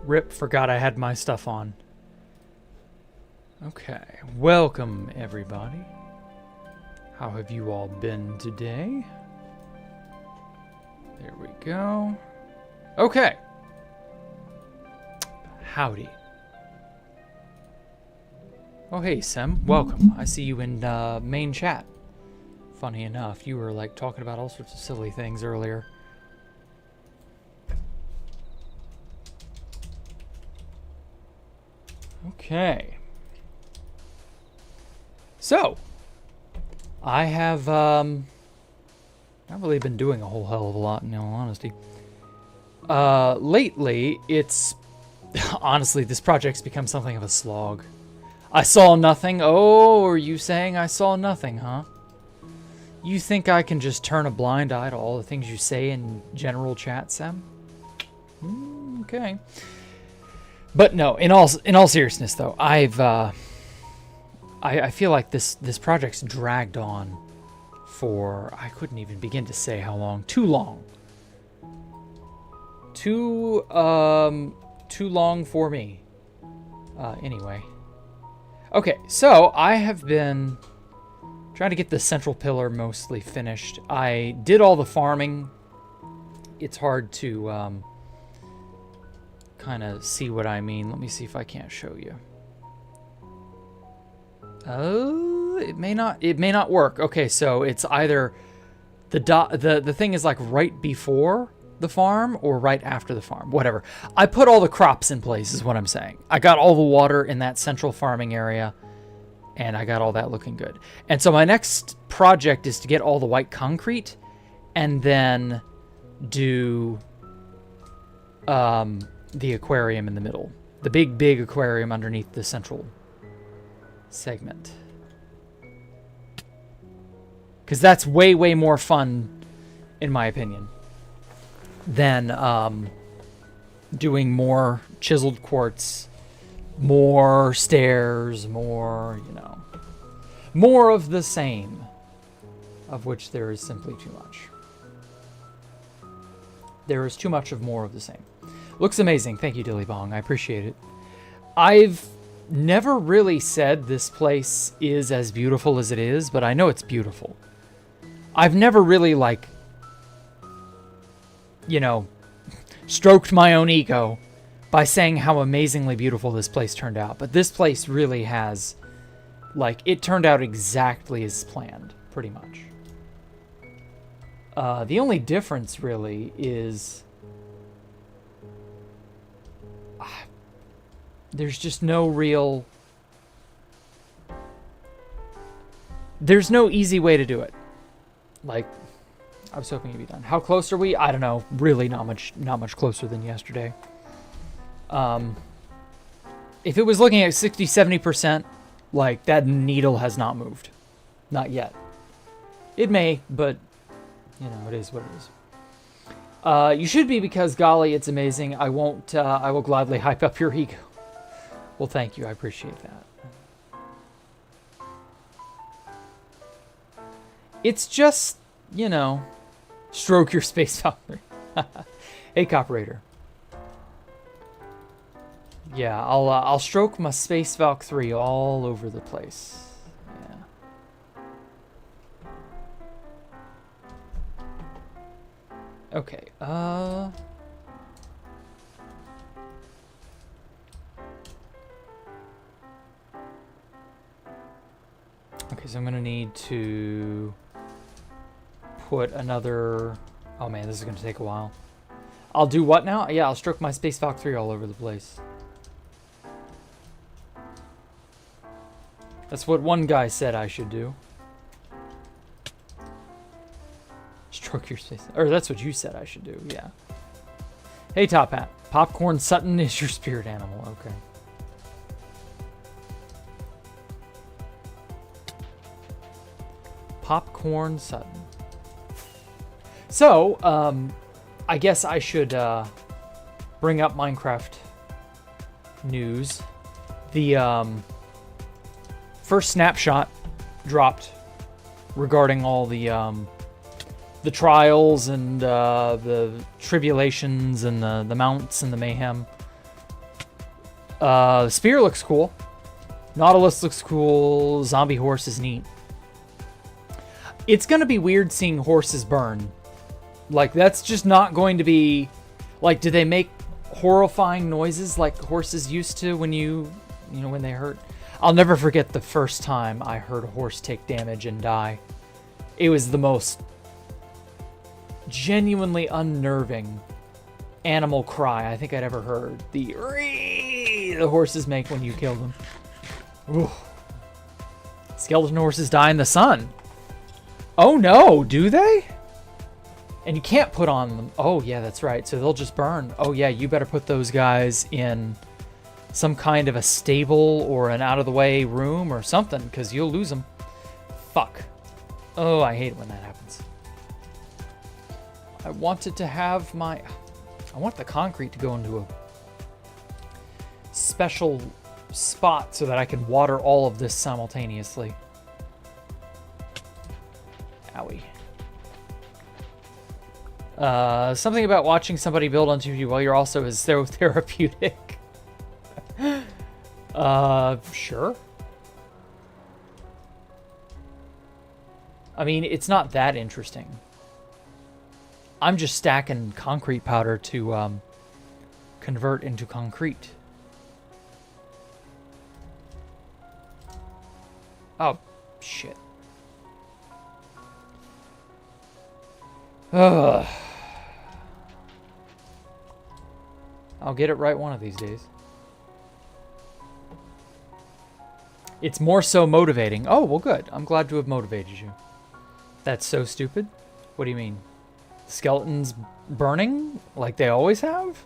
Rip, forgot I had my stuff on. Okay, welcome everybody. How have you all been today? There we go. Okay. Howdy. Oh hey Sem, welcome. I see you in main chat. Funny enough, you were like talking about all sorts of silly things earlier. Okay. So, I have not really been doing a whole hell of a lot in all honesty. Lately, it's honestly, this project's become something of a slog. I saw nothing. Oh, are you saying I saw nothing, huh? You think I can just turn a blind eye to all the things you say in general chat, Sam? Okay. But no, in all seriousness though, I feel like this project's dragged on for, I couldn't even begin to say how long. Too long. Too long for me. Anyway. Okay, so I have been trying to get the central pillar mostly finished. I did all the farming. It's hard to kind of see what I mean. Let me see if I can't show you. Oh, it may not work. Okay, so it's either the thing is like right before the farm or right after the farm, whatever. I put all the crops in place is what I'm saying. I got all the water in that central farming area and I got all that looking good. And so my next project is to get all the white concrete and then do the aquarium in the middle. The big aquarium underneath the central segment. Because that's way more fun, in my opinion, than doing more chiseled quartz, more stairs, more, you know, more of the same, of which there is simply too much. There is too much of more of the same. Looks amazing. Thank you, Dilly Bong. I appreciate it. I've never really said this place is as beautiful as it is, but I know it's beautiful. I've never really, like, you know, stroked my own ego by saying how amazingly beautiful this place turned out. But this place really has, like, it turned out exactly as planned, pretty much. The only difference, really, is there's just no real... There's no easy way to do it. Like, I was hoping it'd be done. How close are we? I don't know. Really not much closer than yesterday. If it was looking at 60, 70%, like, that needle has not moved. Not yet. It may, but, you know, it is what it is. You should be, because, golly, it's amazing. I won't, I will gladly hype up your ego. Well, thank you. I appreciate that. It's just, you know, stroke your space Valkyrie. Hey, Coperator. Yeah, I'll stroke my Space Valk 3 all over the place. Yeah. Okay, okay, so I'm gonna need to put another... Oh man, this is gonna take a while. I'll do what now? Yeah, I'll stroke my Space Valk 3 all over the place. That's what one guy said I should do. Stroke your space... Or that's what you said I should do, yeah. Hey, Top Hat. Popcorn Sutton is your spirit animal, okay. Popcorn Sutton. So, I guess I should bring up Minecraft news. The first snapshot dropped regarding all the trials and the tribulations and the mounts and the mayhem The spear looks cool. Nautilus looks cool. Zombie horse is neat. It's going to be weird seeing horses burn. Like, that's just not going to be... Like, do they make horrifying noises like horses used to when when they hurt? I'll never forget the first time I heard a horse take damage and die. It was the most genuinely unnerving animal cry I think I'd ever heard. The horses make when you kill them. Ooh. Skeleton horses die in the sun. Oh no, do they? And you can't put on them. Oh yeah, that's right. So they'll just burn. Oh yeah, you better put those guys in some kind of a stable or an out-of-the-way room or something, because you'll lose them. Fuck. Oh, I hate it when that happens. I wanted to have my... I want the concrete to go into a special spot so that I can water all of this simultaneously. Owie. Something about watching somebody build on TV while you're also is so therapeutic. Sure. I mean, it's not that interesting. I'm just stacking concrete powder to convert into concrete. Oh, shit. Ugh. I'll get it right one of these days. It's more so motivating. Oh, well, good. I'm glad to have motivated you. That's so stupid. What do you mean? Skeletons burning like they always have?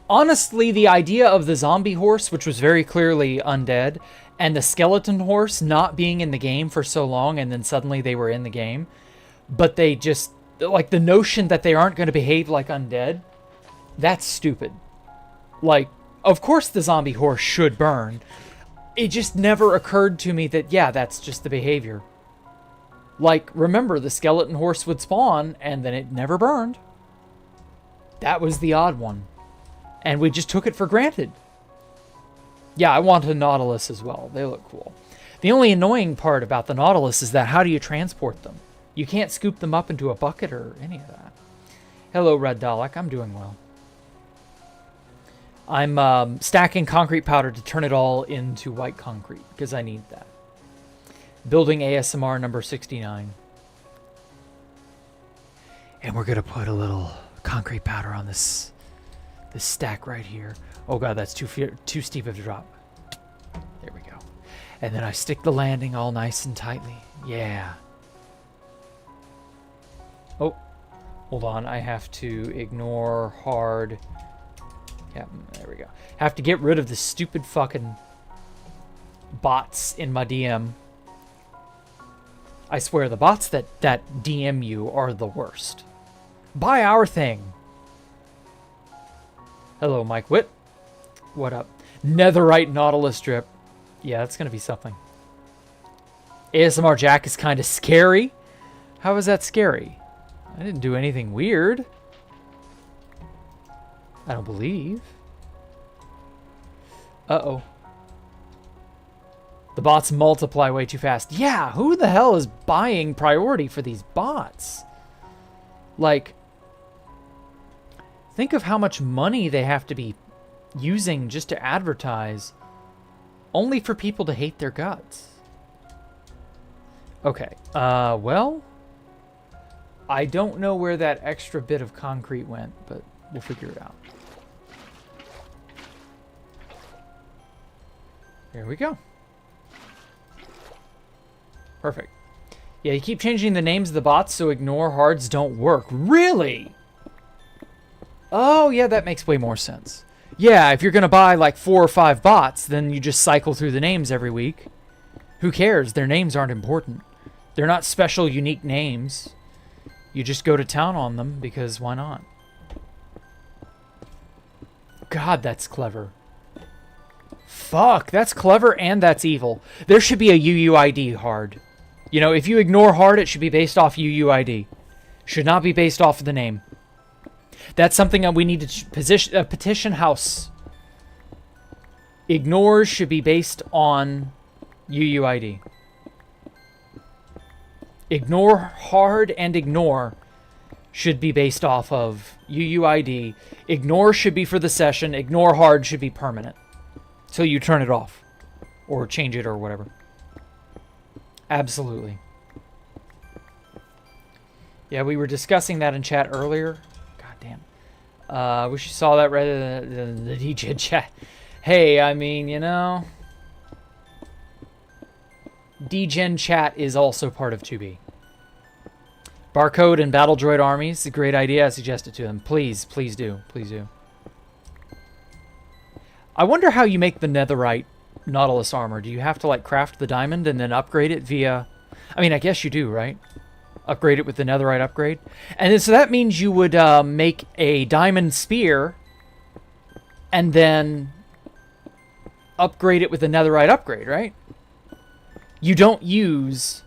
Honestly, the idea of the zombie horse, which was very clearly undead, and the skeleton horse not being in the game for so long and then suddenly they were in the game, but they just, like, the notion that they aren't going to behave like undead, that's stupid. Like, of course the zombie horse should burn. It just never occurred to me that, yeah, that's just the behavior. Like, remember, the skeleton horse would spawn, and then it never burned. That was the odd one. And we just took it for granted. Yeah, I want a Nautilus as well. They look cool. The only annoying part about the Nautilus is that how do you transport them? You can't scoop them up into a bucket or any of that. Hello, Red Dalek. I'm doing well. I'm stacking concrete powder to turn it all into white concrete, because I need that. Building ASMR number 69. And we're going to put a little concrete powder on this stack right here. Oh god, that's too steep of a drop. There we go. And then I stick the landing all nice and tightly. Yeah. Oh, hold on. I have to ignore hard. Yeah, there we go. Have to get rid of the stupid fucking bots in my DM. I swear, the bots that DM you are the worst. Buy our thing. Hello, Mike Witt. What up? Netherite Nautilus drip. Yeah, that's going to be something. ASMR Jack is kind of scary. How is that scary? I didn't do anything weird. I don't believe. Uh-oh. The bots multiply way too fast. Yeah, who the hell is buying priority for these bots? Like, think of how much money they have to be using just to advertise, only for people to hate their guts. Okay, well, I don't know where that extra bit of concrete went, but we'll figure it out. There we go. Perfect. Yeah, you keep changing the names of the bots, so ignore hards don't work. Really? Oh, yeah, that makes way more sense. Yeah, if you're going to buy like 4 or 5 bots, then you just cycle through the names every week. Who cares? Their names aren't important. They're not special, unique names. You just go to town on them, because why not? God, that's clever. Fuck, that's clever and that's evil. There should be a UUID hard. You know, if you ignore hard, it should be based off UUID. Should not be based off of the name. That's something that we need to petition House. Ignores should be based on UUID. Ignore hard and ignore should be based off of UUID. Ignore should be for the session. Ignore hard should be permanent. Till you turn it off. Or change it or whatever. Absolutely. Yeah, we were discussing that in chat earlier. God damn. Wish you saw that rather than the DJ chat. Hey, I mean, you know... DGen chat is also part of 2B. Barcode and Battle Droid armies, a great idea. I suggest it to them. Please, please do. Please do. I wonder how you make the netherite Nautilus armor. Do you have to, like, craft the diamond and then upgrade it via... I mean, I guess you do, right? Upgrade it with the netherite upgrade. And then, so that means you would make a diamond spear and then upgrade it with the netherite upgrade, right? You don't use...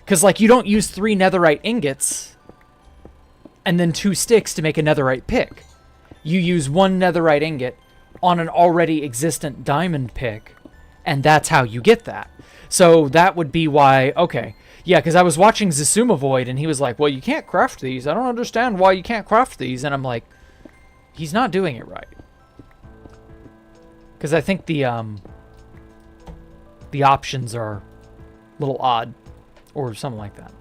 Because, like, you don't use 3 netherite ingots and then 2 sticks to make a netherite pick. You use 1 netherite ingot on an already existent diamond pick, and that's how you get that. So that would be why... Okay. Yeah, because I was watching Zisuma Void, and he was like, well, you can't craft these. I don't understand why you can't craft these. And I'm like, he's not doing it right. Because I think the options are a little odd. Or something like that.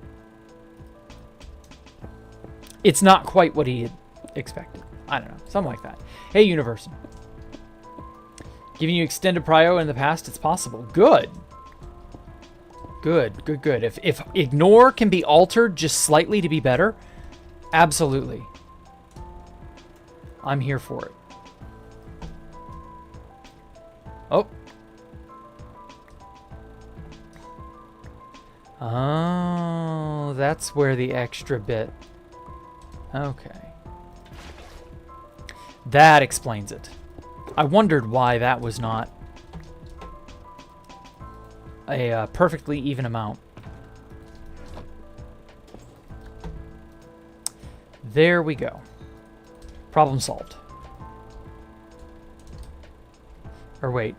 It's not quite what he had expected. I don't know. Something like that. Hey, Universe. Giving you extended prio in the past, it's possible. Good. Good, good, good. If ignore can be altered just slightly to be better, absolutely. I'm here for it. Oh. Oh, that's where the extra bit... Okay. That explains it. I wondered why that was not a perfectly even amount. There we go. Problem solved. Or wait.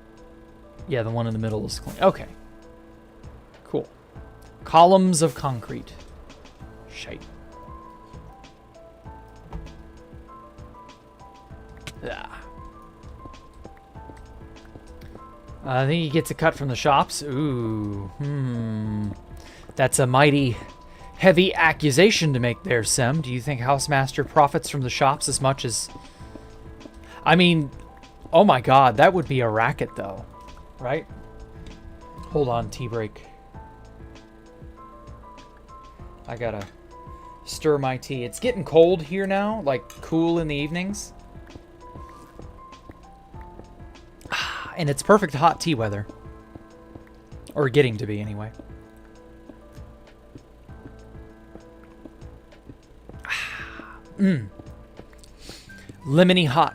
Yeah, the one in the middle is clean. Okay. Cool. Columns of concrete. Shite. Ah. I think he gets a cut from the shops. Ooh. That's a mighty heavy accusation to make there, Sem. Do you think Housemaster profits from the shops as much as... I mean, oh my god, that would be a racket, though. Right? Hold on, tea break. I gotta stir my tea. It's getting cold here now, like cool in the evenings. And it's perfect hot tea weather. Or getting to be, anyway. Lemony hot.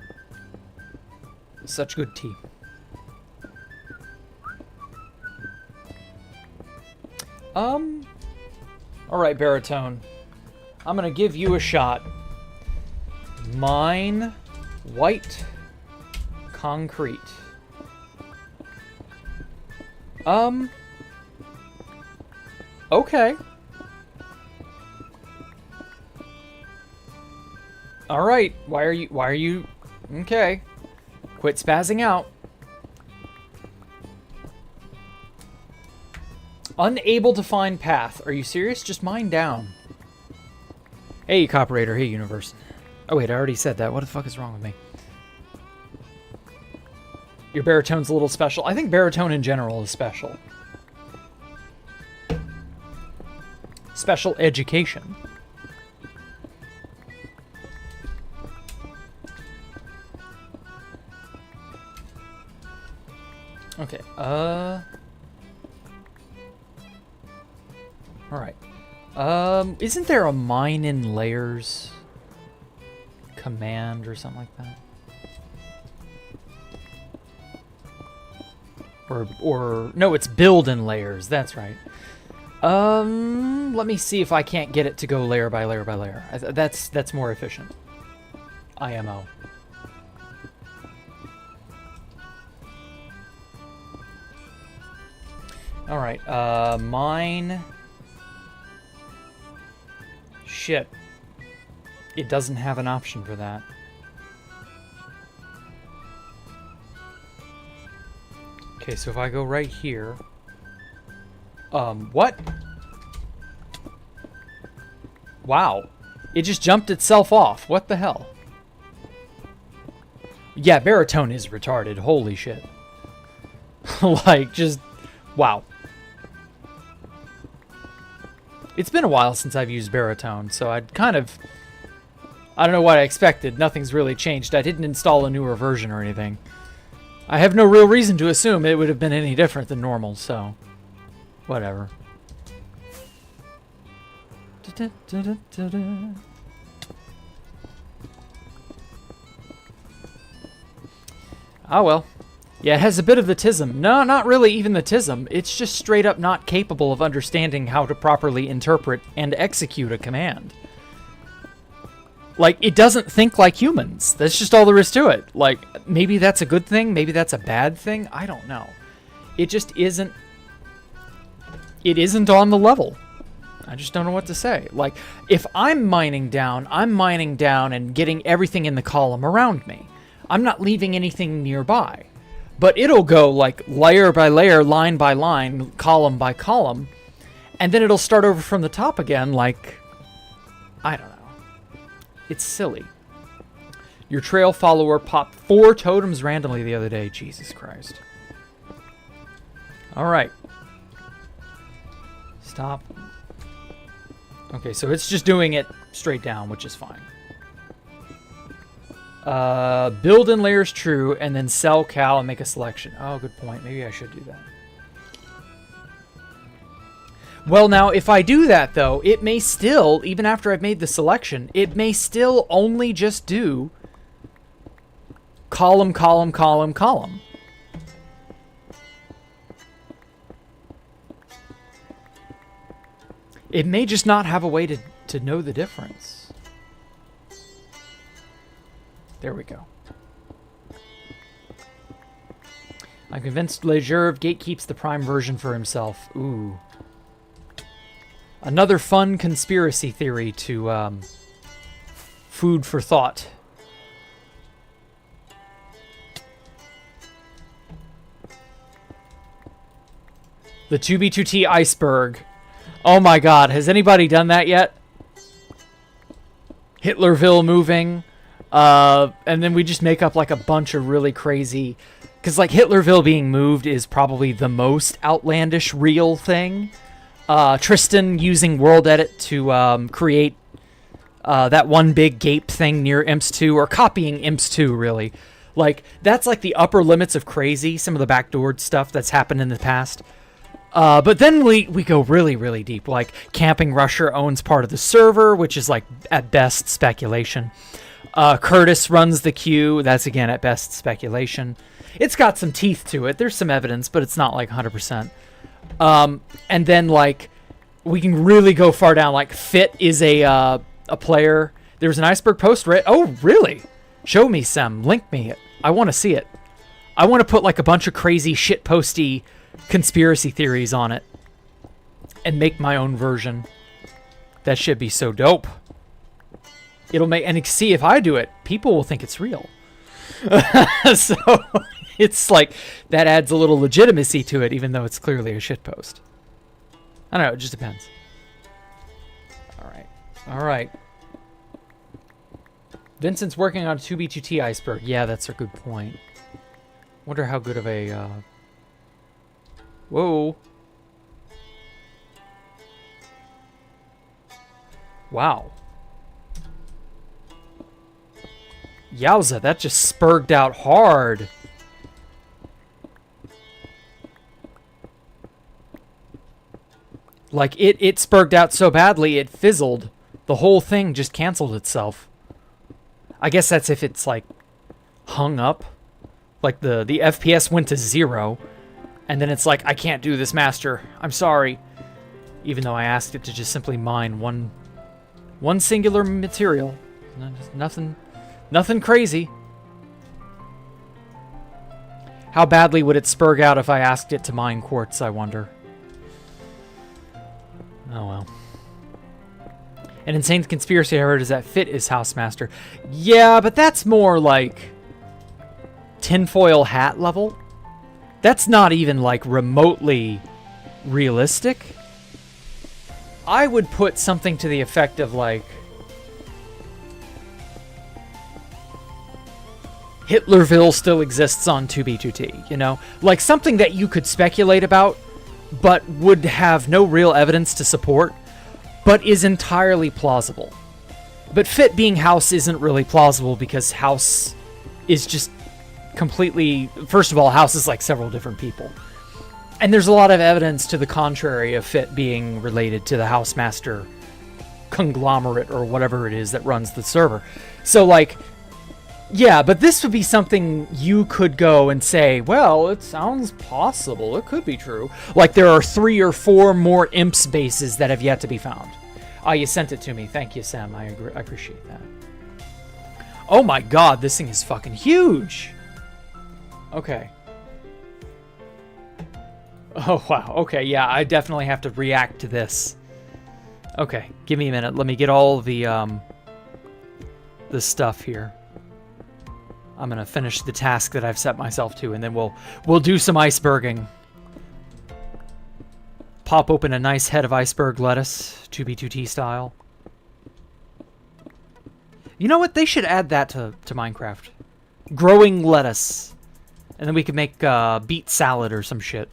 Such good tea. Alright, Baritone. I'm gonna give you a shot. Mine white concrete. Okay. Alright, why are you... Okay. Quit spazzing out. Unable to find path. Are you serious? Just mine down. Hey, Cooperator. Hey, Universe. Oh, wait, I already said that. What the fuck is wrong with me? Your baritone's a little special. I think baritone in general is special. Special education. Okay, Alright. Isn't there a mine in layers command or something like that? Or no, it's build in layers. That's right. Let me see if I can't get it to go layer by layer by layer. That's more efficient. IMO. Alright, mine... Shit. It doesn't have an option for that. Okay, so if I go right here... what? Wow. It just jumped itself off. What the hell? Yeah, baritone is retarded. Holy shit. Like, just... Wow. It's been a while since I've used baritone, so I'd kind of... I don't know what I expected. Nothing's really changed. I didn't install a newer version or anything. I have no real reason to assume it would have been any different than normal, so... Whatever. Oh well. Yeah, it has a bit of the tism. No, not really even the tism. It's just straight up not capable of understanding how to properly interpret and execute a command. Like, it doesn't think like humans. That's just all there is to it. Like, maybe that's a good thing, maybe that's a bad thing, I don't know. It just isn't... It isn't on the level. I just don't know what to say. Like, if I'm mining down and getting everything in the column around me. I'm not leaving anything nearby. But it'll go, like, layer by layer, line by line, column by column, and then it'll start over from the top again, like... I don't know. It's silly. Your trail follower popped 4 totems randomly the other day. Jesus Christ. Alright. Stop. Okay, so it's just doing it straight down, which is fine. Build in layers true, and then sell cow and make a selection. Oh, good point. Maybe I should do that. Well, now, if I do that, though, it may still, even after I've made the selection, it may still only just do column, column, column, column. It may just not have a way to know the difference. There we go. I'm convinced Lejeune gatekeeps the Prime version for himself. Ooh. Another fun conspiracy theory to food for thought. The 2B2T iceberg. Oh my god, has anybody done that yet? Hitlerville moving. And then we just make up like a bunch of really crazy... Because like Hitlerville being moved is probably the most outlandish real thing. Tristan using World Edit to create that one big gape thing near Imps 2, or copying Imps 2, really. Like, that's like the upper limits of crazy, some of the backdoor stuff that's happened in the past. But then we go really, really deep. Like, Camping Rusher owns part of the server, which is like, at best, speculation. Curtis runs the queue. That's, again, at best, speculation. It's got some teeth to it. There's some evidence, but it's not like 100%. And then, like, we can really go far down. Like, Fit is a player. There's an iceberg post, right? Oh, really? Show me some. Link me. I want to see it. I want to put, like, a bunch of crazy shitposty conspiracy theories on it and make my own version. That should be so dope. It'll make... And see, if I do it, people will think it's real. So... It's like, that adds a little legitimacy to it, even though it's clearly a shitpost. I don't know, it just depends. Alright. Alright. Vincent's working on a 2B2T iceberg. Yeah, that's a good point. Wonder how good of a, Whoa. Wow. Yowza, that just spurged out hard. Like, it spurged out so badly, it fizzled. The whole thing just canceled itself. I guess that's if it's, like, hung up. Like, the FPS went to 0. And then it's like, I can't do this, master. I'm sorry. Even though I asked it to just simply mine one singular material. Nothing crazy. How badly would it spurg out if I asked it to mine quartz, I wonder? Oh, well. An insane conspiracy I heard is that Fit is Housemaster. Yeah, but that's more like tinfoil hat level. That's not even like remotely realistic. I would put something to the effect of like Hitlerville still exists on 2B2T, you know? Like something that you could speculate about, but would have no real evidence to support, but is entirely plausible. But Fit being House isn't really plausible because House is just completely... First of all, House is like several different people. And there's a lot of evidence to the contrary of Fit being related to the Housemaster conglomerate or whatever it is that runs the server. So like... Yeah, but this would be something you could go and say, well, it sounds possible. It could be true. Like there are 3 or 4 more Imps bases that have yet to be found. Ah, you sent it to me. Thank you, Sam. I appreciate that. Oh my god, this thing is fucking huge. Okay. Oh, wow. Okay, yeah, I definitely have to react to this. Okay, give me a minute. Let me get all the stuff here. I'm gonna finish the task that I've set myself to, and then we'll do some iceberging. Pop open a nice head of iceberg lettuce, 2B2T style. You know what? They should add that to Minecraft. Growing lettuce. And then we could make beet salad or some shit.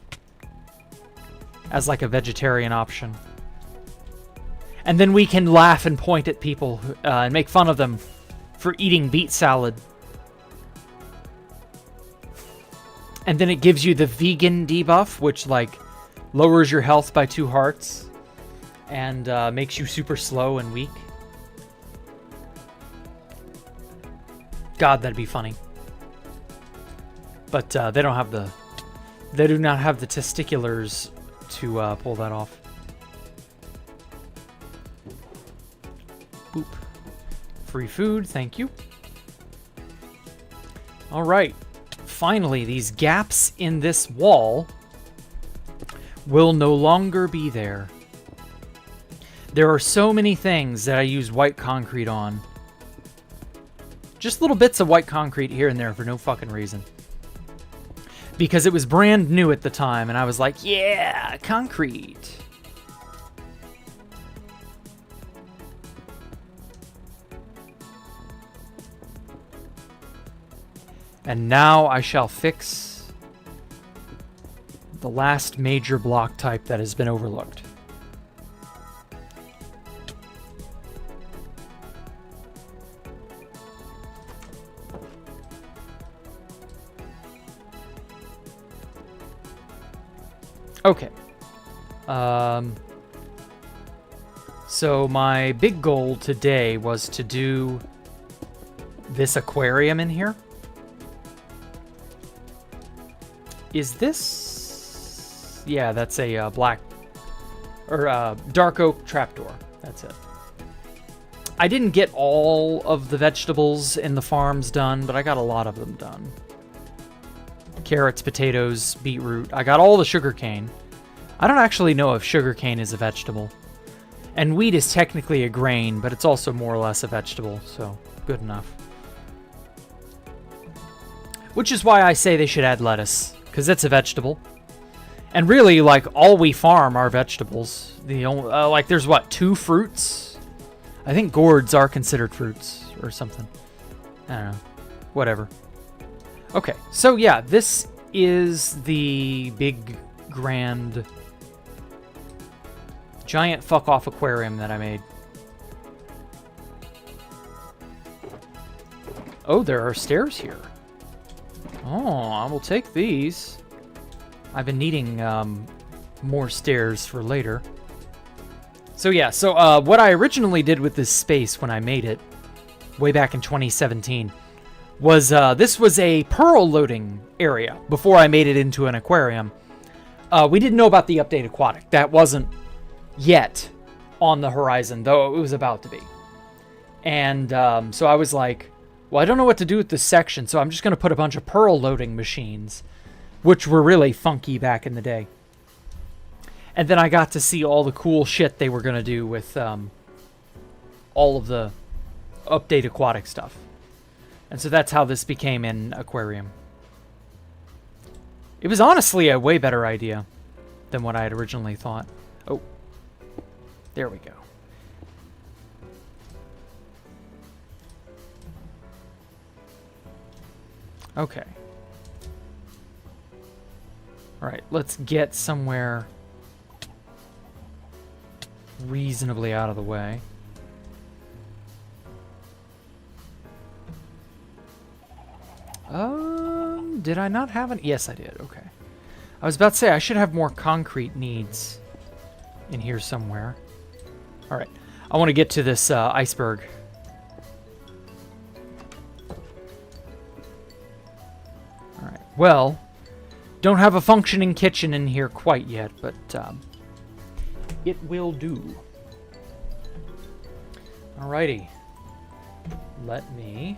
As like a vegetarian option. And then we can laugh and point at people and make fun of them for eating beet salad. And then it gives you the vegan debuff, which like lowers your health by 2 hearts and makes you super slow and weak. God, that'd be funny. But they don't have the... They do not have the testiculars to pull that off. Boop. Free food, thank you. Alright. Finally, these gaps in this wall will no longer be there. There are so many things that I use white concrete on. Just little bits of white concrete here and there for no fucking reason. Because it was brand new at the time, and I was like, yeah, concrete. And now I shall fix the last major block type that has been overlooked. Okay. So my big goal today was to do this aquarium in here. Is this... Yeah, that's a black... Or dark oak trapdoor. That's it. I didn't get all of the vegetables in the farms done, but I got a lot of them done. Carrots, potatoes, beetroot. I got all the sugarcane. I don't actually know if sugarcane is a vegetable. And wheat is technically a grain, but it's also more or less a vegetable, so good enough. Which is why I say they should add lettuce, because it's a vegetable. And really, like, all we farm are vegetables. The only, like, there's what, 2 fruits? I think gourds are considered fruits or something. I don't know. Whatever. Okay, so yeah, this is the big, grand, giant fuck-off aquarium that I made. Oh, there are stairs here. Oh, I will take these. I've been needing more stairs for later. So yeah, so what I originally did with this space when I made it, way back in 2017, was this was a pearl loading area before I made it into an aquarium. We didn't know about the update aquatic. That wasn't yet on the horizon, though it was about to be. And so I was like, well, I don't know what to do with this section, so I'm just going to put a bunch of pearl loading machines, which were really funky back in the day. And then I got to see all the cool shit they were going to do with all of the update aquatic stuff. And so that's how this became an aquarium. It was honestly a way better idea than what I had originally thought. Oh, there we go. Okay. All right, let's get somewhere reasonably out of the way. Did I not have any? Yes, I did. Okay. I was about to say I should have more concrete needs in here somewhere. All right. I want to get to this iceberg. All right. Well, don't have a functioning kitchen in here quite yet, but it will do. Alrighty. Let me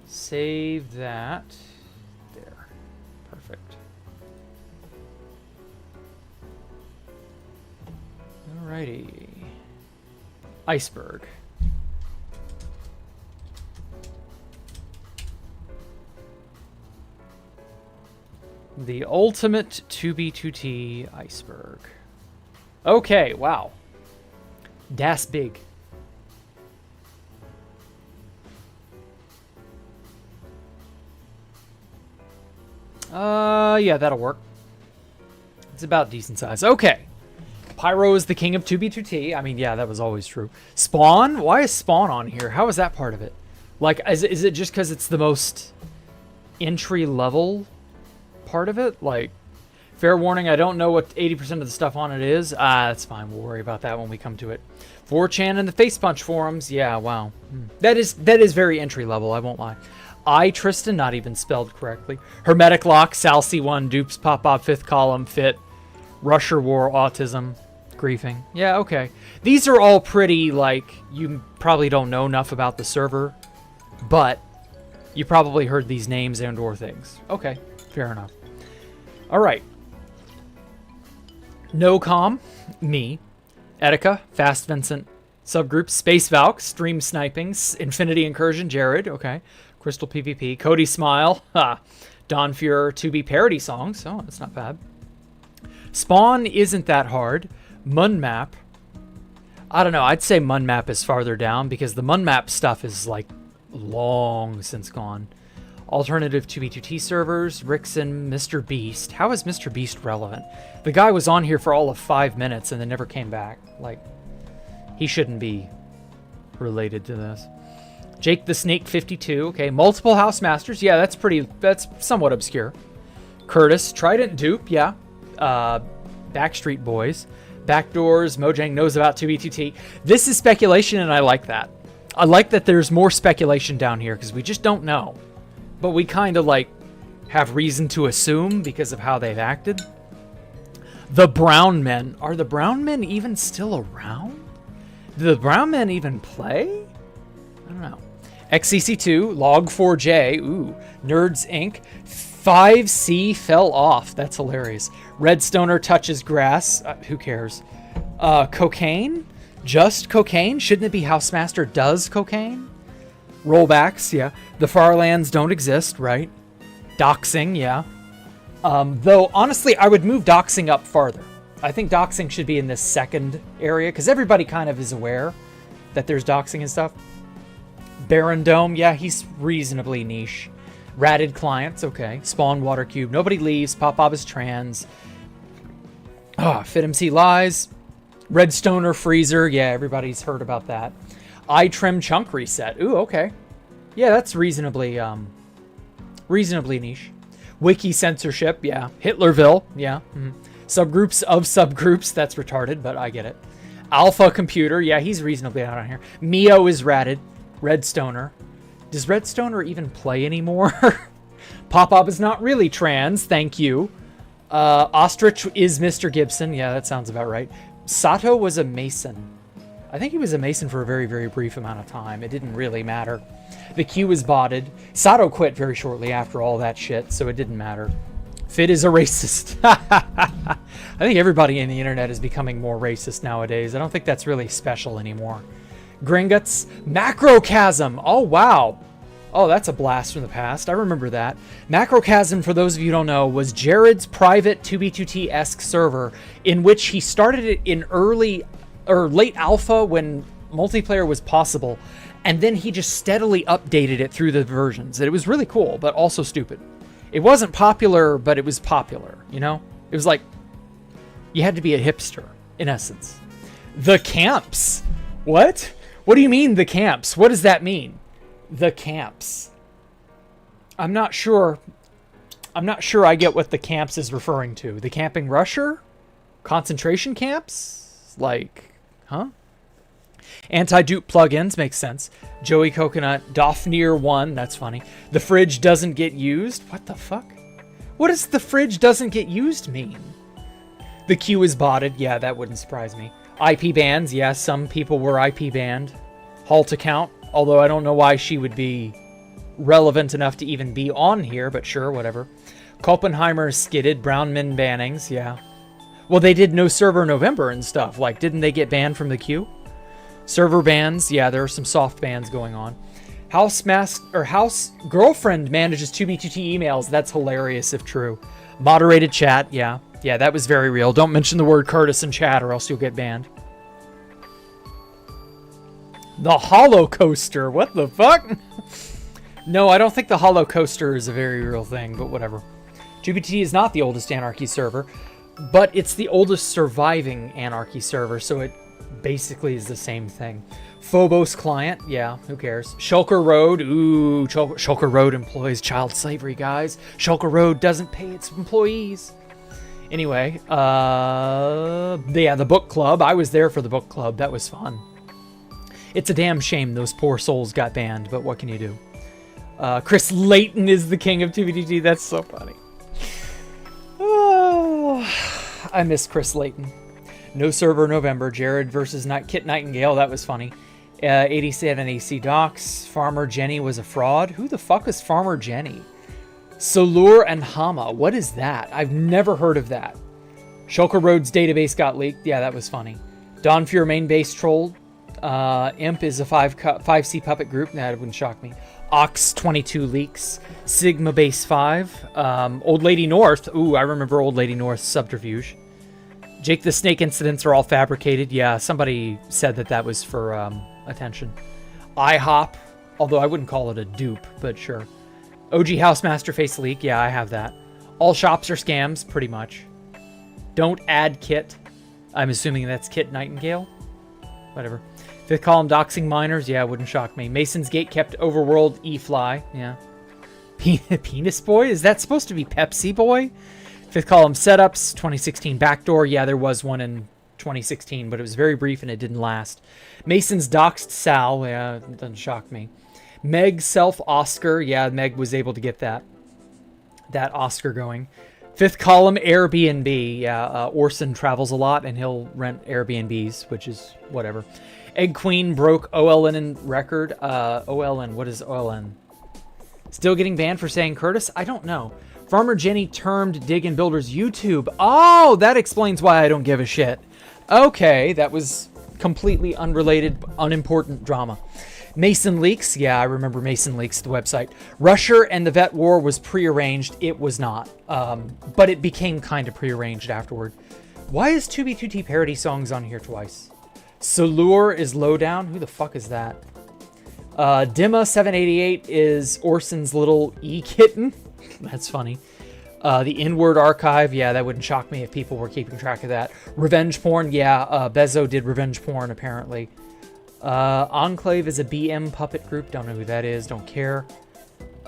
save that. There. Perfect. Alrighty. Iceberg. The ultimate 2B2T iceberg. Okay, wow. Das big. Yeah, that'll work. It's about decent size. Okay. Pyro is the king of 2B2T. I mean, yeah, that was always true. Spawn? Why is Spawn on here? How is that part of it? Like, is it just because it's the most entry-level part of it? Like, fair warning, I don't know what 80% of the stuff on it is. That's fine. We'll worry about that when we come to it. 4chan and the Face Punch forums. Yeah, wow. That is very entry-level, I won't lie. Tristan, not even spelled correctly. Hermetic Lock, Sal C1, Dupes, Pop-Pop, 5th Column, Fit, Rusher War, Autism, Griefing. Yeah, okay. These are all pretty, like, you probably don't know enough about the server, but you probably heard these names and or things. Okay, fair enough. All right. NoCom, me. Etika, Fast Vincent. Subgroup, Space Valk, Stream Sniping, Infinity Incursion, Jared, okay. Crystal PvP, Cody Smile, Don Fuhrer, 2B parody songs. Oh, that's not bad. Spawn isn't that hard. Munmap. I don't know. I'd say Munmap is farther down because the Munmap stuff is like long since gone. Alternative 2B2T servers, Rickson, Mr. Beast. How is Mr. Beast relevant? The guy was on here for all of 5 minutes and then never came back. Like, he shouldn't be related to this. Jake the Snake 52. Okay, multiple House Masters. Yeah, that's somewhat obscure. Curtis, Trident Dupe. Yeah. Backstreet Boys. Backdoors. Mojang knows about 2B2T. This is speculation, and I like that. I like that there's more speculation down here because we just don't know. But we kind of like have reason to assume because of how they've acted. The Brown Men. Are the Brown Men even still around? Do the Brown Men even play? I don't know. XCC2, Log4j, ooh, Nerds Inc. 5C fell off. That's hilarious. Redstoner touches grass. Who cares? Cocaine? Just cocaine? Shouldn't it be Housemaster does cocaine? Rollbacks, yeah. The Farlands don't exist, right? Doxing, yeah. Though, honestly, I would move doxing up farther. I think doxing should be in this second area, because everybody kind of is aware that there's doxing and stuff. Baron Dome, yeah, he's reasonably niche. Ratted Clients, okay. Spawn Water Cube, Nobody Leaves, Pop-Pop is trans. FitMC Lies. Redstoner Freezer, yeah, everybody's heard about that. iTrim Chunk Reset, ooh, okay. Yeah, that's reasonably niche. Wiki Censorship, yeah. Hitlerville, yeah. Subgroups of subgroups, that's retarded, but I get it. Alpha Computer, yeah, he's reasonably out on here. Mio is ratted. Redstoner. Does Redstoner even play anymore? Pop-Up is not really trans, thank you. Ostrich is Mr. Gibson. Yeah, that sounds about right. Sato was a Mason. I think he was a Mason for a very, very brief amount of time. It didn't really matter. The Q was botted. Sato quit very shortly after all that shit, so it didn't matter. Fit is a racist. I think everybody in the internet is becoming more racist nowadays. I don't think that's really special anymore. Gringotts. Macrochasm. Oh, wow. Oh, that's a blast from the past. I remember that. Macrochasm, for those of you who don't know, was Jared's private 2B2T-esque server in which he started it in early or late alpha when multiplayer was possible. And then he just steadily updated it through the versions. It was really cool, but also stupid. It wasn't popular, but it was popular, you know? It was like, you had to be a hipster, in essence. The camps. What? What do you mean, the camps? What does that mean? The camps. I'm not sure I get what the camps is referring to. The camping rusher? Concentration camps? Like, huh? Anti-dupe plugins makes sense. Joey Coconut, Dofnir 1, that's funny. The fridge doesn't get used? What the fuck? What does the fridge doesn't get used mean? The queue is botted. Yeah, that wouldn't surprise me. IP bans. Yeah, some people were IP banned. Halt account. Although I don't know why she would be relevant enough to even be on here, but sure, whatever. Kopenheimer skidded. Brown min bannings. Yeah. Well, they did no server November and stuff. Like, didn't they get banned from the queue? Server bans, yeah, there are some soft bans going on. House girlfriend manages 2B2T emails. That's hilarious if true. Moderated chat, yeah. Yeah, that was very real. Don't mention the word Curtis in chat or else you'll get banned. The Hollow Coaster, what the fuck? No, I don't think the Hollow Coaster is a very real thing, but whatever. 2B2T is not the oldest Anarchy server, but it's the oldest surviving Anarchy server, so it basically is the same thing. Phobos client, yeah, who cares? Shulker Road, ooh, Shulker Road employs child slavery, guys. Shulker Road doesn't pay its employees. Anyway, yeah, the book club. I was there for the book club. That was fun. It's a damn shame those poor souls got banned, but what can you do? Chris Layton is the king of 2B2T. That's so funny. Oh, I miss Chris Layton. No server November. Jared versus Kit Nightingale. That was funny. 87 AC Docs. Farmer Jenny was a fraud. Who the fuck is Farmer Jenny? Solur and Hama. What is that? I've never heard of that. Shulker Road's database got leaked. Yeah, that was funny. Dawn Fury main base trolled. Imp is a 5C puppet group. That wouldn't shock me. Ox 22 leaks. Sigma base 5. Old Lady North. Ooh, I remember Old Lady North's subterfuge. Jake the Snake incidents are all fabricated. Yeah, somebody said that was for attention. IHOP, although I wouldn't call it a dupe, but sure. OG Housemaster face leak. Yeah, I have that. All shops are scams, pretty much. Don't add Kit. I'm assuming that's Kit Nightingale. Whatever. Fifth column doxing minors. Yeah, wouldn't shock me. Mason's Gate kept overworld E-Fly. Yeah. Penis Boy? Is that supposed to be Pepsi Boy? Fifth column setups, 2016 backdoor. Yeah, there was one in 2016, but it was very brief and it didn't last. Mason's doxed Sal. Yeah, it doesn't shock me. Meg self Oscar. Yeah, Meg was able to get that Oscar going. Fifth column Airbnb. Yeah, Orson travels a lot and he'll rent Airbnbs, which is whatever. Egg Queen broke OLN record. OLN, what is OLN? Still getting banned for saying Curtis? I don't know. Farmer Jenny termed Dig and Builder's YouTube. Oh, that explains why I don't give a shit. Okay, that was completely unrelated, unimportant drama. Mason Leaks. Yeah, I remember Mason Leaks, the website. Rusher and the Vet War was prearranged. It was not. But it became kind of prearranged afterward. Why is 2B2T parody songs on here twice? Solur is Lowdown. Who the fuck is that? Dimma788 is Orson's little E-kitten. That's funny. The Inward Archive. Yeah, that wouldn't shock me if people were keeping track of that. Revenge Porn. Yeah, Bezo did Revenge Porn, apparently. Enclave is a BM puppet group. Don't know who that is. Don't care.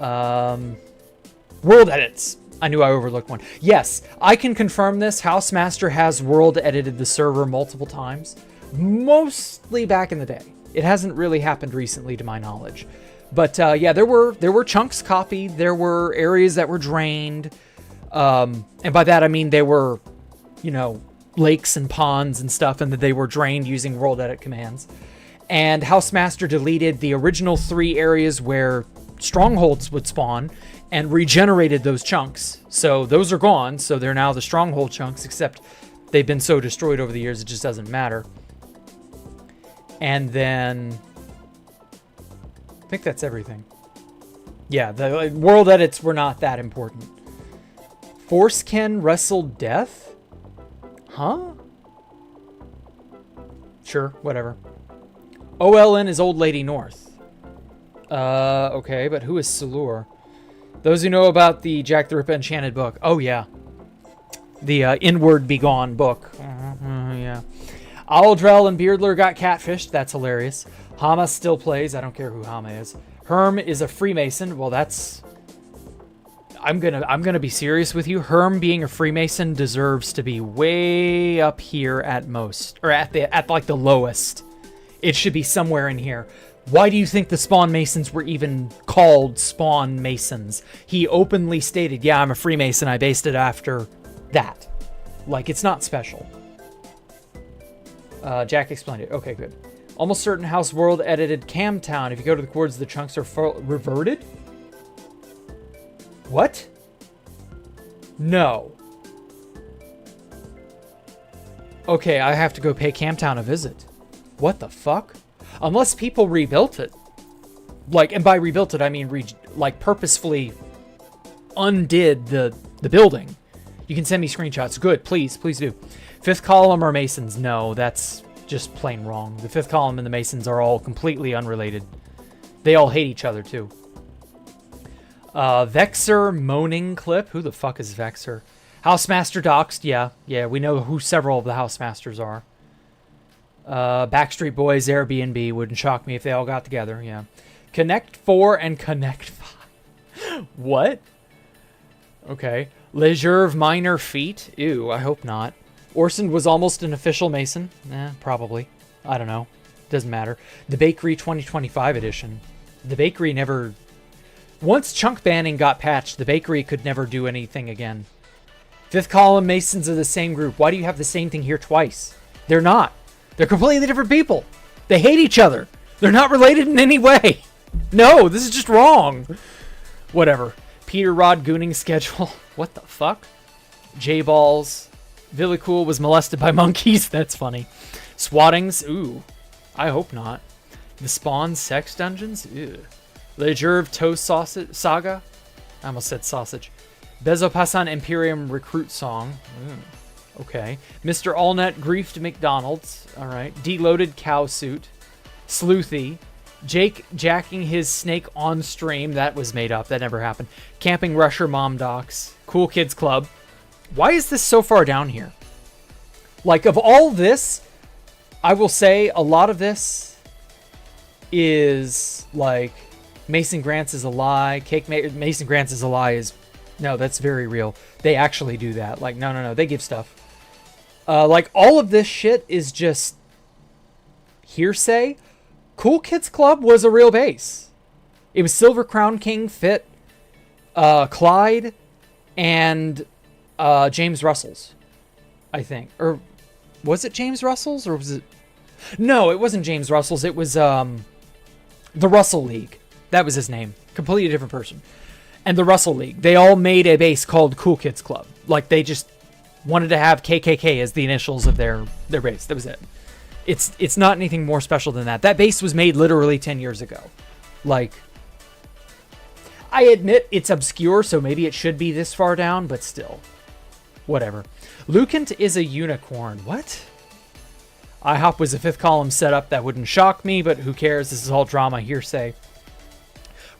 World Edits. I knew I overlooked one. Yes, I can confirm this. Housemaster has world edited the server multiple times. Mostly back in the day. It hasn't really happened recently to my knowledge. But yeah, there were chunks copied. There were areas that were drained. And by that I mean they were, you know, lakes and ponds and stuff, and that they were drained using world edit commands. And Housemaster deleted the original 3 areas where strongholds would spawn and regenerated those chunks. So those are gone. So they're now the stronghold chunks, except they've been so destroyed over the years, it just doesn't matter. And then I think that's everything. Yeah, the world edits were not that important. Forcekin wrestled death? Huh? Sure, whatever. OLN is Old Lady North. Okay, but who is Salur? Those who know about the Jacktherippa Enchanted book. Oh, yeah. The Inward Begone book. Yeah. Owldrell and Beardler got catfished. That's hilarious. Hama still plays. I don't care who Hama is. Herm is a Freemason. Well, that's... I'm gonna be serious with you. Herm being a Freemason deserves to be way up here at most, or at like the lowest. It should be somewhere in here. Why do you think the Spawn Masons were even called Spawn Masons? He openly stated, "Yeah, I'm a Freemason. I based it after that." Like, it's not special. Jack explained it. Okay, good. Almost certain House World edited Camtown. If you go to the chords, the chunks are reverted. What? No. Okay, I have to go pay Camtown a visit. What the fuck? Unless people rebuilt it. Like, and by rebuilt it, I mean like purposefully undid the building. You can send me screenshots. Good, please do. Fifth column are Masons. No, that's just plain wrong. The fifth column and the Masons are all completely unrelated. They all hate each other too. Vexer moaning clip. Who the fuck is Vexer? Housemaster doxed. Yeah, we know who several of the Housemasters are. Backstreet Boys Airbnb. Wouldn't shock me if they all got together. Yeah. Connect 4 and Connect 5. What? Okay. Legerve Minor Feet. Ew, I hope not. Orson was almost an official Mason. Probably. I don't know. Doesn't matter. The Bakery 2025 edition. The Bakery never... Once chunk banning got patched, the Bakery could never do anything again. Fifth column Masons are the same group. Why do you have the same thing here twice? They're not. They're completely different people. They hate each other. They're not related in any way. No, this is just wrong. Whatever. Peter Rod Gooning schedule. What the fuck? J-Balls. Villicool was molested by monkeys. That's funny. Swattings. Ooh. I hope not. The Spawn sex dungeons. Ew. Legerve Toast Saga. I almost said sausage. Bezopassan Imperium Recruit Song. Okay. Mr. Allnet Griefed McDonald's. Alright. Deloaded Cow Suit. Sleuthy. Jake jacking his snake on stream. That was made up. That never happened. Camping Rusher Mom Docs. Cool Kids Club. Why is this so far down here? Like, of all this, I will say a lot of this is like... Mason Grants is a lie. Mason Grants is a lie is... No, that's very real. They actually do that. Like, no. They give stuff. Like, all of this shit is just hearsay. Cool Kids Club was a real base. It was Silver Crown King, Fit, Clyde, and James Russell's, I think. Or was it James Russell's? Or was it... No, it wasn't James Russell's. It was the Russell League. That was his name. Completely different person. And the Russell League. They all made a base called Cool Kids Club. Like, they just wanted to have KKK as the initials of their base. That was it. It's not anything more special than that. That base was made literally 10 years ago. Like, I admit it's obscure, so maybe it should be this far down, but still. Whatever. Lucant is a unicorn. What? IHOP was a fifth column setup. That wouldn't shock me, but who cares? This is all drama, hearsay.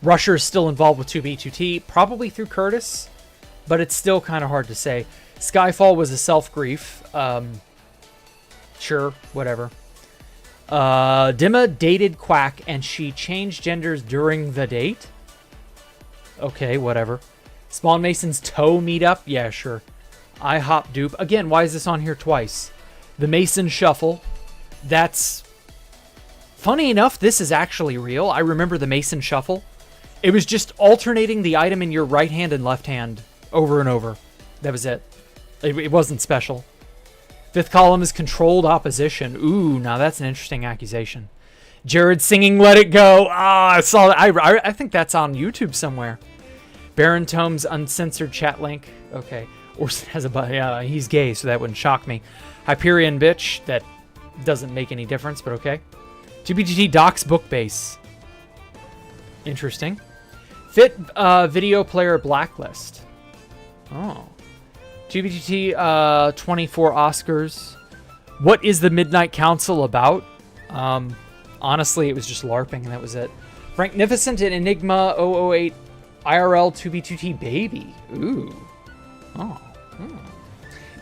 Rusher is still involved with 2B2T, probably through Curtis, but it's still kind of hard to say. Skyfall was a self-grief. Sure, whatever. Dimma dated Quack, and she changed genders during the date? Okay, whatever. Spawn Mason's toe meetup? Yeah, sure. IHOP dupe. Again, why is this on here twice? The Mason Shuffle. That's... Funny enough, this is actually real. I remember the Mason Shuffle. It was just alternating the item in your right hand and left hand over and over. That was it. It wasn't special. Fifth column is controlled opposition. Ooh, now that's an interesting accusation. Jared singing Let It Go. Ah, I saw that. I think that's on YouTube somewhere. Baron Tome's uncensored chat link. Okay. Orson has a... he's gay, so that wouldn't shock me. Hyperion bitch. That doesn't make any difference, but okay. 2BGT Doc's book base. Interesting. Fit video player blacklist. Oh. 2BGT 24 Oscars. What is the Midnight Council about? Honestly, it was just LARPing, and that was it. Franknificent and Enigma 008 IRL 2B2T baby. Ooh. Oh.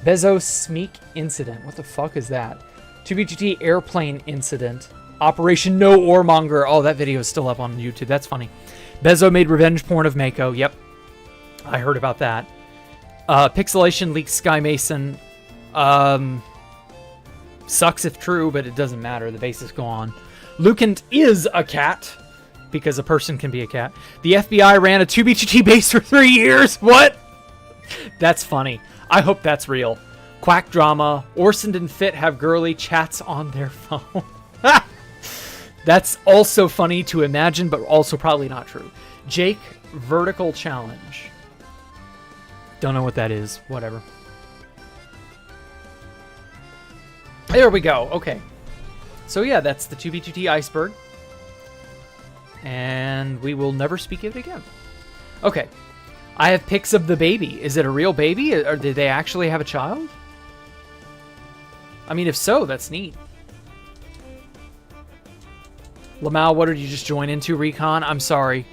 Bezos Smeek incident. What the fuck is that? 2B2T airplane incident. Operation No Warmonger. Oh, that video is still up on YouTube. That's funny. Bezo made revenge porn of Mako. Yep. I heard about that. Pixelation leaks Sky Mason. Sucks if true, but it doesn't matter. The base is gone. Lucant is a cat. Because a person can be a cat. The FBI ran a 2BGT base for 3 years. What? That's funny. I hope that's real. Quack drama. Orson and Fit have girly chats on their phone. That's also funny to imagine, but also probably not true. Jake, vertical challenge. Don't know what that is. Whatever. There we go. Okay. So yeah, that's the 2B2T iceberg. And we will never speak of it again. Okay. I have pics of the baby. Is it a real baby? Or did they actually have a child? I mean, if so, that's neat. Lamau, what did you just join into, Recon? I'm sorry.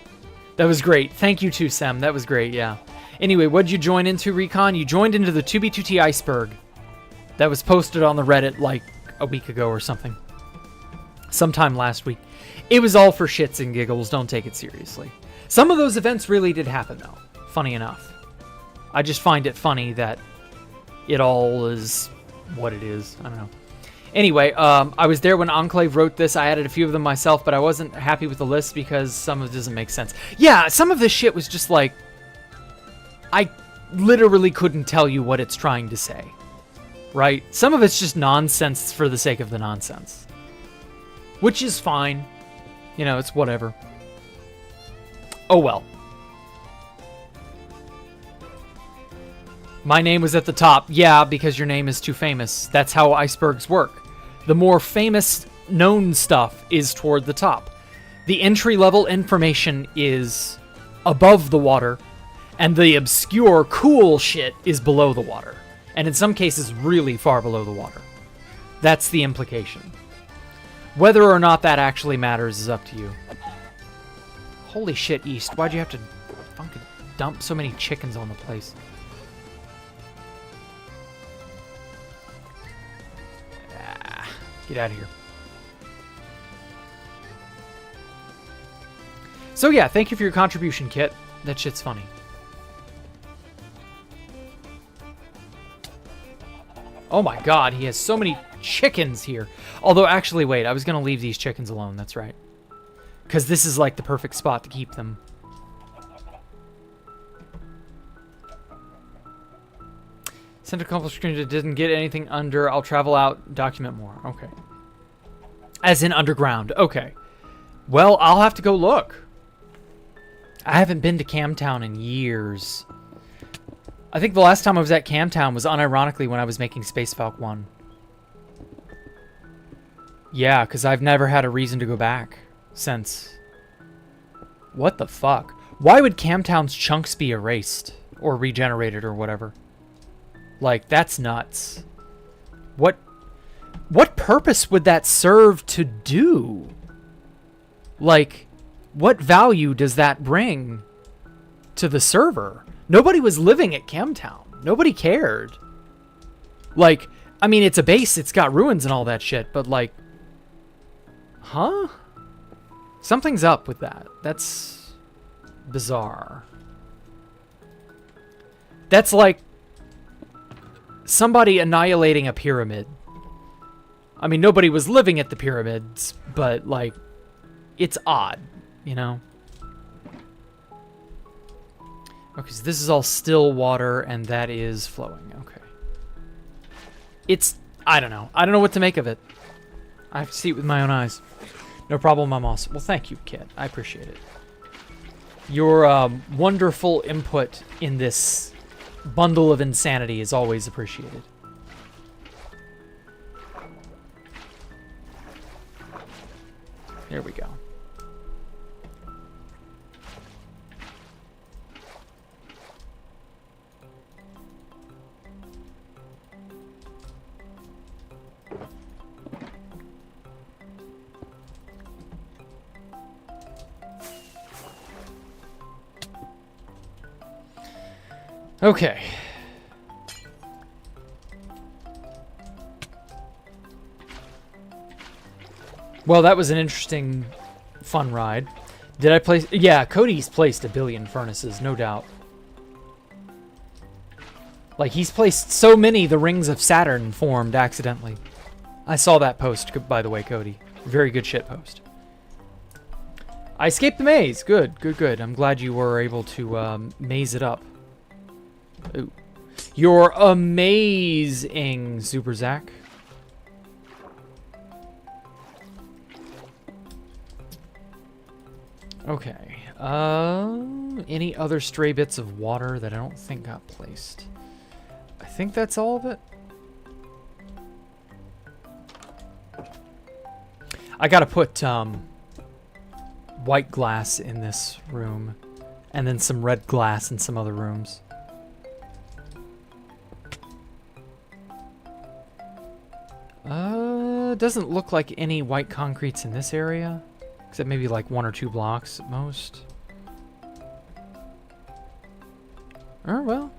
That was great. Thank you too, Sem. That was great, yeah. Anyway, what did you join into, Recon? You joined into the 2B2T iceberg. That was posted on the Reddit like a week ago or something. Sometime last week. It was all for shits and giggles. Don't take it seriously. Some of those events really did happen, though. Funny enough. I just find it funny that it all is what it is. I don't know. Anyway, I was there when Enclave wrote this. I added a few of them myself, but I wasn't happy with the list because some of it doesn't make sense. Yeah, some of this shit was just like... I literally couldn't tell you what it's trying to say. Right? Some of it's just nonsense for the sake of the nonsense. Which is fine. You know, it's whatever. Oh well. My name was at the top. Yeah, because your name is too famous. That's how icebergs work. The more famous known stuff is toward the top. The entry-level information is above the water, and the obscure, cool shit is below the water. And in some cases, really far below the water. That's the implication. Whether or not that actually matters is up to you. Holy shit, East. Why'd you have to fucking dump so many chickens on the place? Get out of here. So yeah, thank you for your contribution, Kit. That shit's funny. Oh my god, he has so many chickens here. Although, actually, wait, I was going to leave these chickens alone, that's right. Because this is like the perfect spot to keep them. Sent a couple screens that didn't get anything under. I'll travel out, document more. Okay. As in underground. Okay. Well, I'll have to go look. I haven't been to Camtown in years. I think the last time I was at Camtown was unironically when I was making Space Falcon 1. Yeah, because I've never had a reason to go back since. What the fuck? Why would Camtown's chunks be erased? Or regenerated or whatever? Like, that's nuts. What purpose would that serve to do? Like, what value does that bring to the server? Nobody was living at Camtown. Nobody cared. Like, I mean, it's a base. It's got ruins and all that shit. But, like, huh? Something's up with that. That's bizarre. That's like somebody annihilating a pyramid. I mean, nobody was living at the pyramids, but, like, it's odd, you know? Okay, so this is all still water, and that is flowing. Okay. It's... I don't know. I don't know what to make of it. I have to see it with my own eyes. No problem, I'm awesome. Well, thank you, Kit. I appreciate it. Your wonderful input in this bundle of insanity is always appreciated. There we go. Okay. Well, that was an interesting, fun ride. Did I place... Yeah, Cody's placed a billion furnaces, no doubt. Like, he's placed so many the rings of Saturn formed accidentally. I saw that post, by the way, Cody. Very good shit post. I escaped the maze. Good, good, good. I'm glad you were able to maze it up. Ooh. You're amazing, Super Zach. Okay. Any other stray bits of water that I don't think got placed? I think that's all of it. I gotta put white glass in this room, and then some red glass in some other rooms. Doesn't look like any white concretes in this area, except maybe like 1 or 2 blocks at most. Oh, well,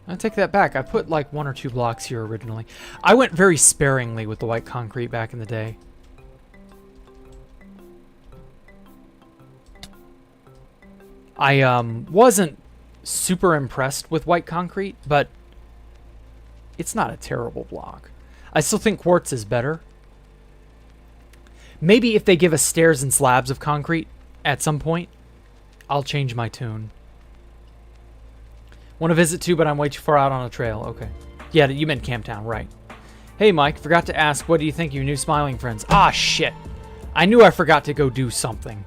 I take that back. I put like 1 or 2 blocks here originally. I went very sparingly with the white concrete back in the day. I wasn't super impressed with white concrete, but it's not a terrible block. I still think quartz is better. Maybe if they give us stairs and slabs of concrete at some point, I'll change my tune. Want to visit too, but I'm way too far out on a trail. Okay. Yeah, you meant Camptown, right. Hey, Mike, forgot to ask, what do you think of your new Smiling Friends? Ah, shit. I knew I forgot to go do something.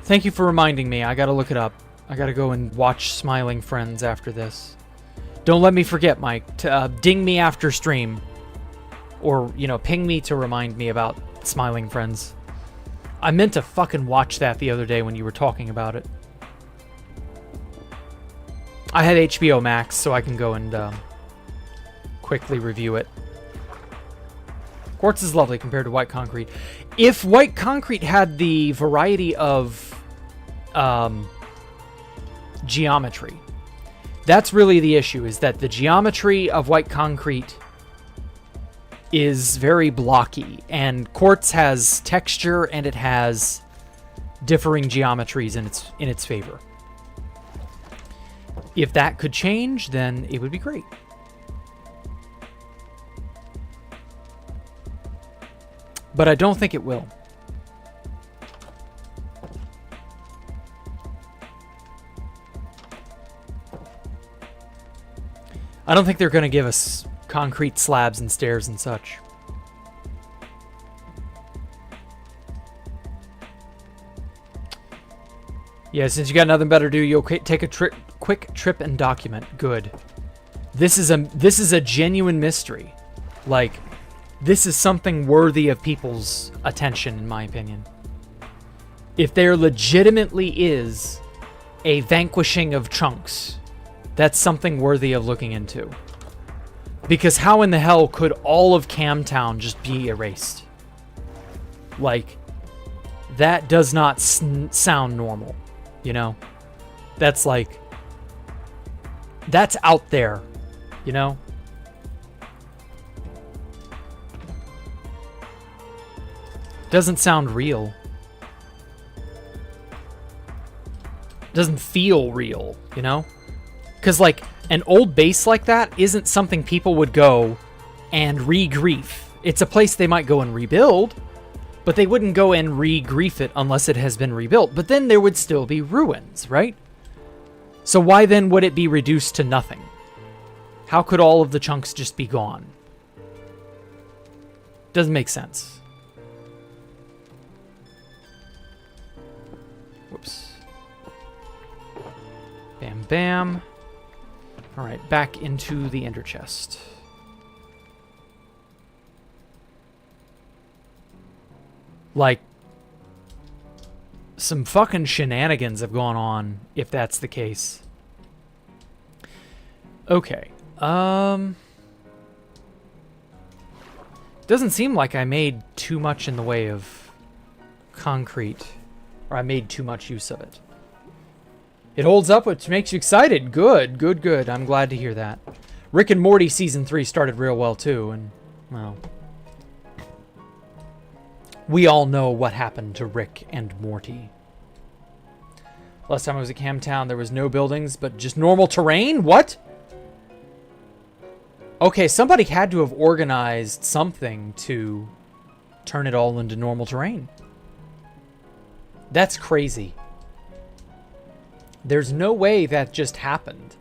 Thank you for reminding me. I gotta look it up. I gotta go and watch Smiling Friends after this. Don't let me forget, Mike. Ding me after stream. Or, you know, ping me to remind me about Smiling Friends. I meant to fucking watch that the other day when you were talking about it. I had HBO Max, so I can go and quickly review it. Quartz is lovely compared to white concrete. If white concrete had the variety of geometry, that's really the issue, is that the geometry of white concrete is very blocky, and quartz has texture and it has differing geometries in its favor. If that could change, then it would be great. But I don't think it will. I don't think they're going to give us concrete slabs and stairs and such. Yeah, since you got nothing better to do, you'll take a quick trip and document. Good. This is a genuine mystery. Like, this is something worthy of people's attention, in my opinion. If there legitimately is a vanquishing of chunks, that's something worthy of looking into. Because how in the hell could all of Camtown just be erased? Like, that does not sound normal, you know? That's like, that's out there, you know? Doesn't sound real. Doesn't feel real, you know? Because, like, an old base like that isn't something people would go and re-grief. It's a place they might go and rebuild, but they wouldn't go and re-grief it unless it has been rebuilt. But then there would still be ruins, right? So why then would it be reduced to nothing? How could all of the chunks just be gone? Doesn't make sense. Whoops. Bam, bam. All right, back into the ender chest. Like, some fucking shenanigans have gone on, if that's the case. Okay. Doesn't seem like I made too much in the way of concrete, or I made too much use of it. It holds up, which makes you excited. Good, good, good. I'm glad to hear that. Rick and Morty Season 3 started real well, too, and, well, we all know what happened to Rick and Morty. Last time I was at Camtown, there was no buildings, but just normal terrain? What? Okay, somebody had to have organized something to turn it all into normal terrain. That's crazy. There's no way that just happened.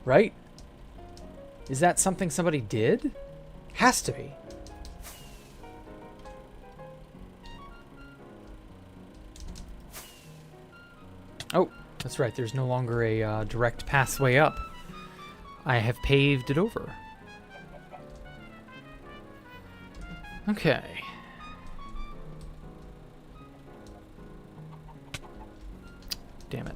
Right? Is that something somebody did? Has to be. Oh, that's right. There's no longer a direct pathway up. I have paved it over. Okay. Damn it.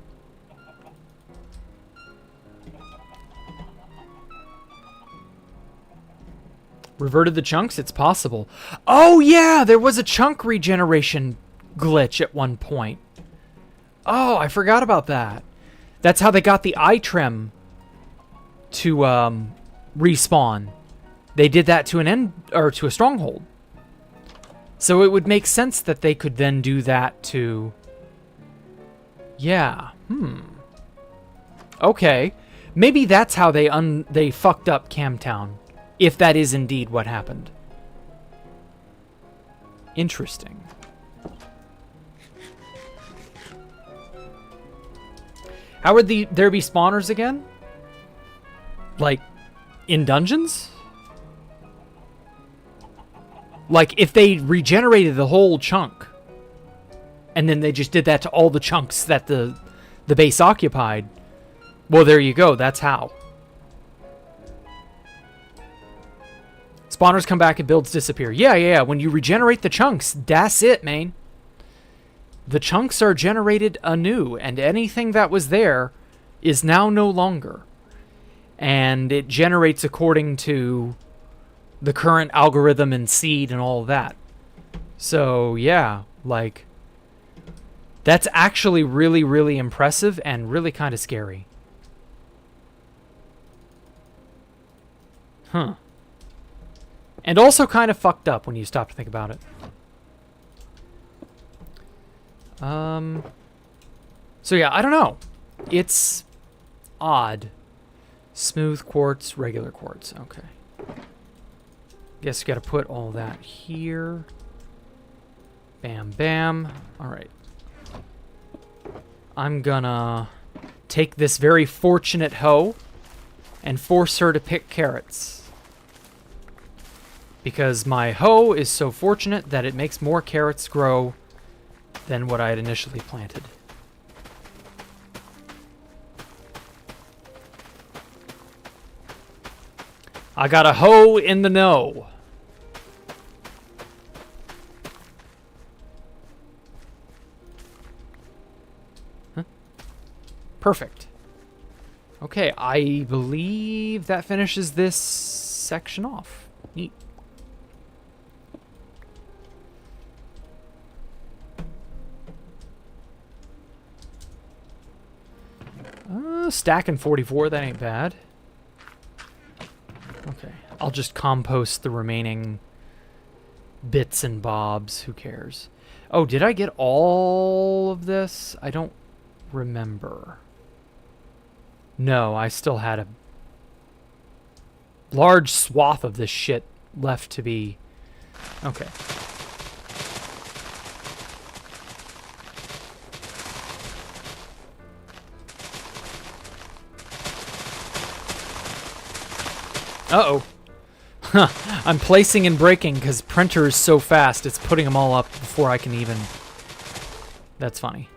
Reverted the chunks? It's possible. Oh, yeah! There was a chunk regeneration glitch at one point. Oh, I forgot about that. That's how they got the eye trim to respawn. They did that to an end, or to a stronghold. So it would make sense that they could then do that to... Yeah. Okay. Maybe that's how they fucked up Camtown. If that is indeed what happened. Interesting. How would there be spawners again? Like, in dungeons? Like, if they regenerated the whole chunk, and then they just did that to all the chunks that the base occupied, well, there you go. That's how. Spawners come back and builds disappear. Yeah. When you regenerate the chunks, that's it, man. The chunks are generated anew, and anything that was there is now no longer. And it generates according to the current algorithm and seed and all of that. So, yeah, like, that's actually really, really impressive and really kind of scary. Huh. And also kind of fucked up when you stop to think about it. So yeah, I don't know. It's odd. Smooth quartz, regular quartz. Okay. Guess you gotta put all that here. Bam, bam. All right. I'm gonna take this very fortunate hoe and force her to pick carrots. Because my hoe is so fortunate that it makes more carrots grow than what I had initially planted. I got a hoe in the know. Huh? Perfect. Okay, I believe that finishes this section off. Neat. Stacking 44, that ain't bad. Okay, I'll just compost the remaining bits and bobs. Who cares? Oh, did I get all of this? I don't remember. No, I still had a large swath of this shit left to be... Okay. Uh-oh. Huh. I'm placing and breaking because printer is so fast, it's putting them all up before I can even That's funny.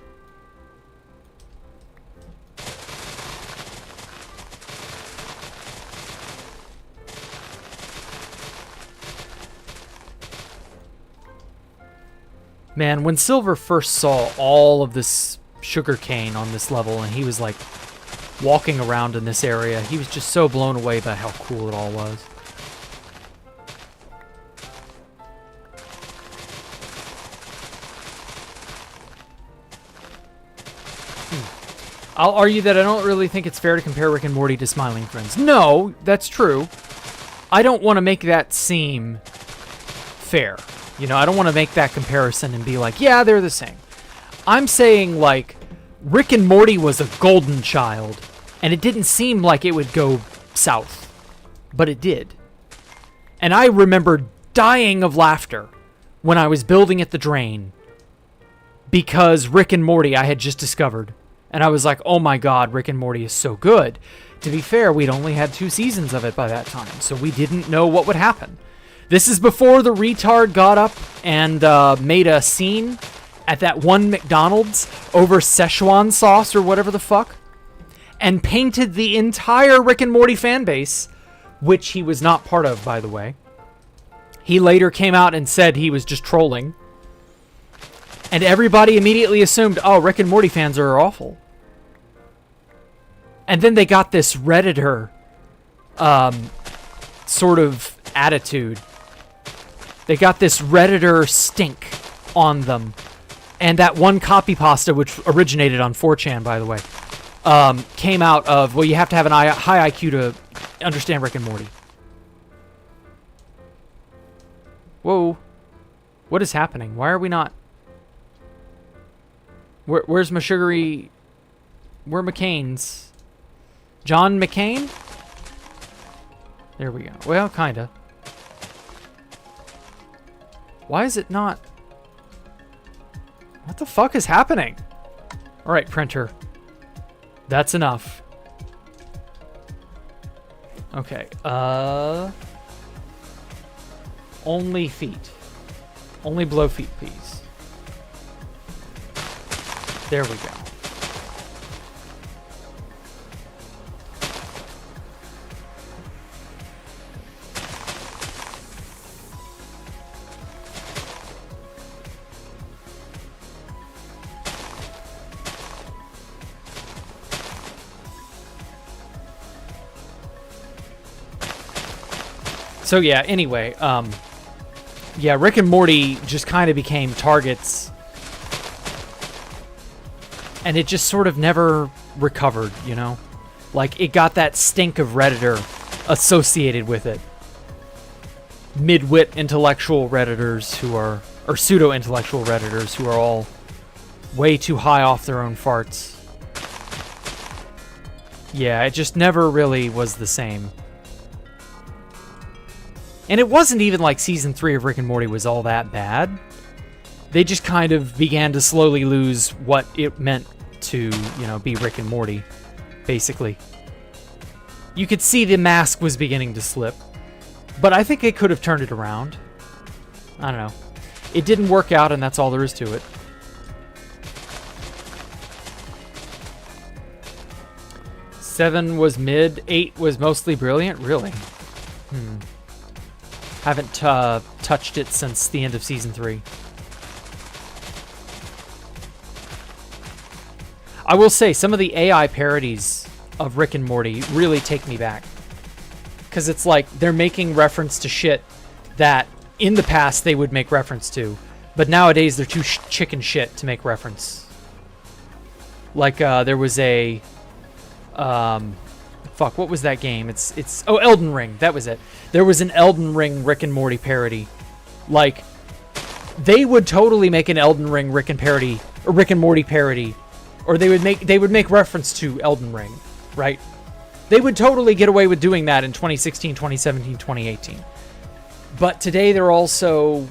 Man, when Silver first saw all of this sugarcane on this level and he was like walking around in this area, he was just so blown away by how cool it all was. I'll argue that I don't really think it's fair to compare Rick and Morty to Smiling Friends. No, that's true. I don't want to make that seem fair. You know, I don't want to make that comparison and be like, yeah, they're the same. I'm saying, like, Rick and Morty was a golden child, and it didn't seem like it would go south, but it did. And I remember dying of laughter when I was building at the drain because Rick and Morty I had just discovered. And I was like, oh my god, Rick and Morty is so good. To be fair, we'd only had 2 seasons of it by that time, so we didn't know what would happen. This is before the retard got up and made a scene at that one McDonald's over Szechuan sauce or whatever the fuck, and painted the entire Rick and Morty fan base, which he was not part of, by the way. He later came out and said he was just trolling. And everybody immediately assumed, oh, Rick and Morty fans are awful. And then they got this Redditor sort of attitude. They got this Redditor stink on them. And that one copy pasta, which originated on 4chan, by the way, came out of, well, you have to have a high IQ to understand Rick and Morty. Whoa. What is happening? Why are we not... Where's my sugary... Where McCain's? John McCain? There we go. Well, kinda. Why is it not... What the fuck is happening? Alright, printer. That's enough. Okay, only feet. Only below feet, please. There we go. So yeah, anyway, yeah, Rick and Morty just kind of became targets, and it just sort of never recovered, you know? Like, it got that stink of Redditor associated with it. Mid-wit intellectual Redditors who are, or pseudo-intellectual Redditors who are all way too high off their own farts. Yeah, it just never really was the same. And it wasn't even like Season 3 of Rick and Morty was all that bad. They just kind of began to slowly lose what it meant to, you know, be Rick and Morty, basically. You could see the mask was beginning to slip. But I think they could have turned it around. I don't know. It didn't work out, and that's all there is to it. Seven was mid, 8 was mostly brilliant? Really? Haven't touched it since the end of Season 3. I will say, some of the AI parodies of Rick and Morty really take me back. Because it's like, they're making reference to shit that in the past they would make reference to. But nowadays they're too chicken shit to make reference. Like, there was a... fuck, what was that game? Oh, Elden Ring. That was it. There was an Elden Ring Rick and Morty parody. Like, they would totally make an Elden Ring Rick and Morty parody. Or they would make reference to Elden Ring, right? They would totally get away with doing that in 2016, 2017, 2018. But today they're also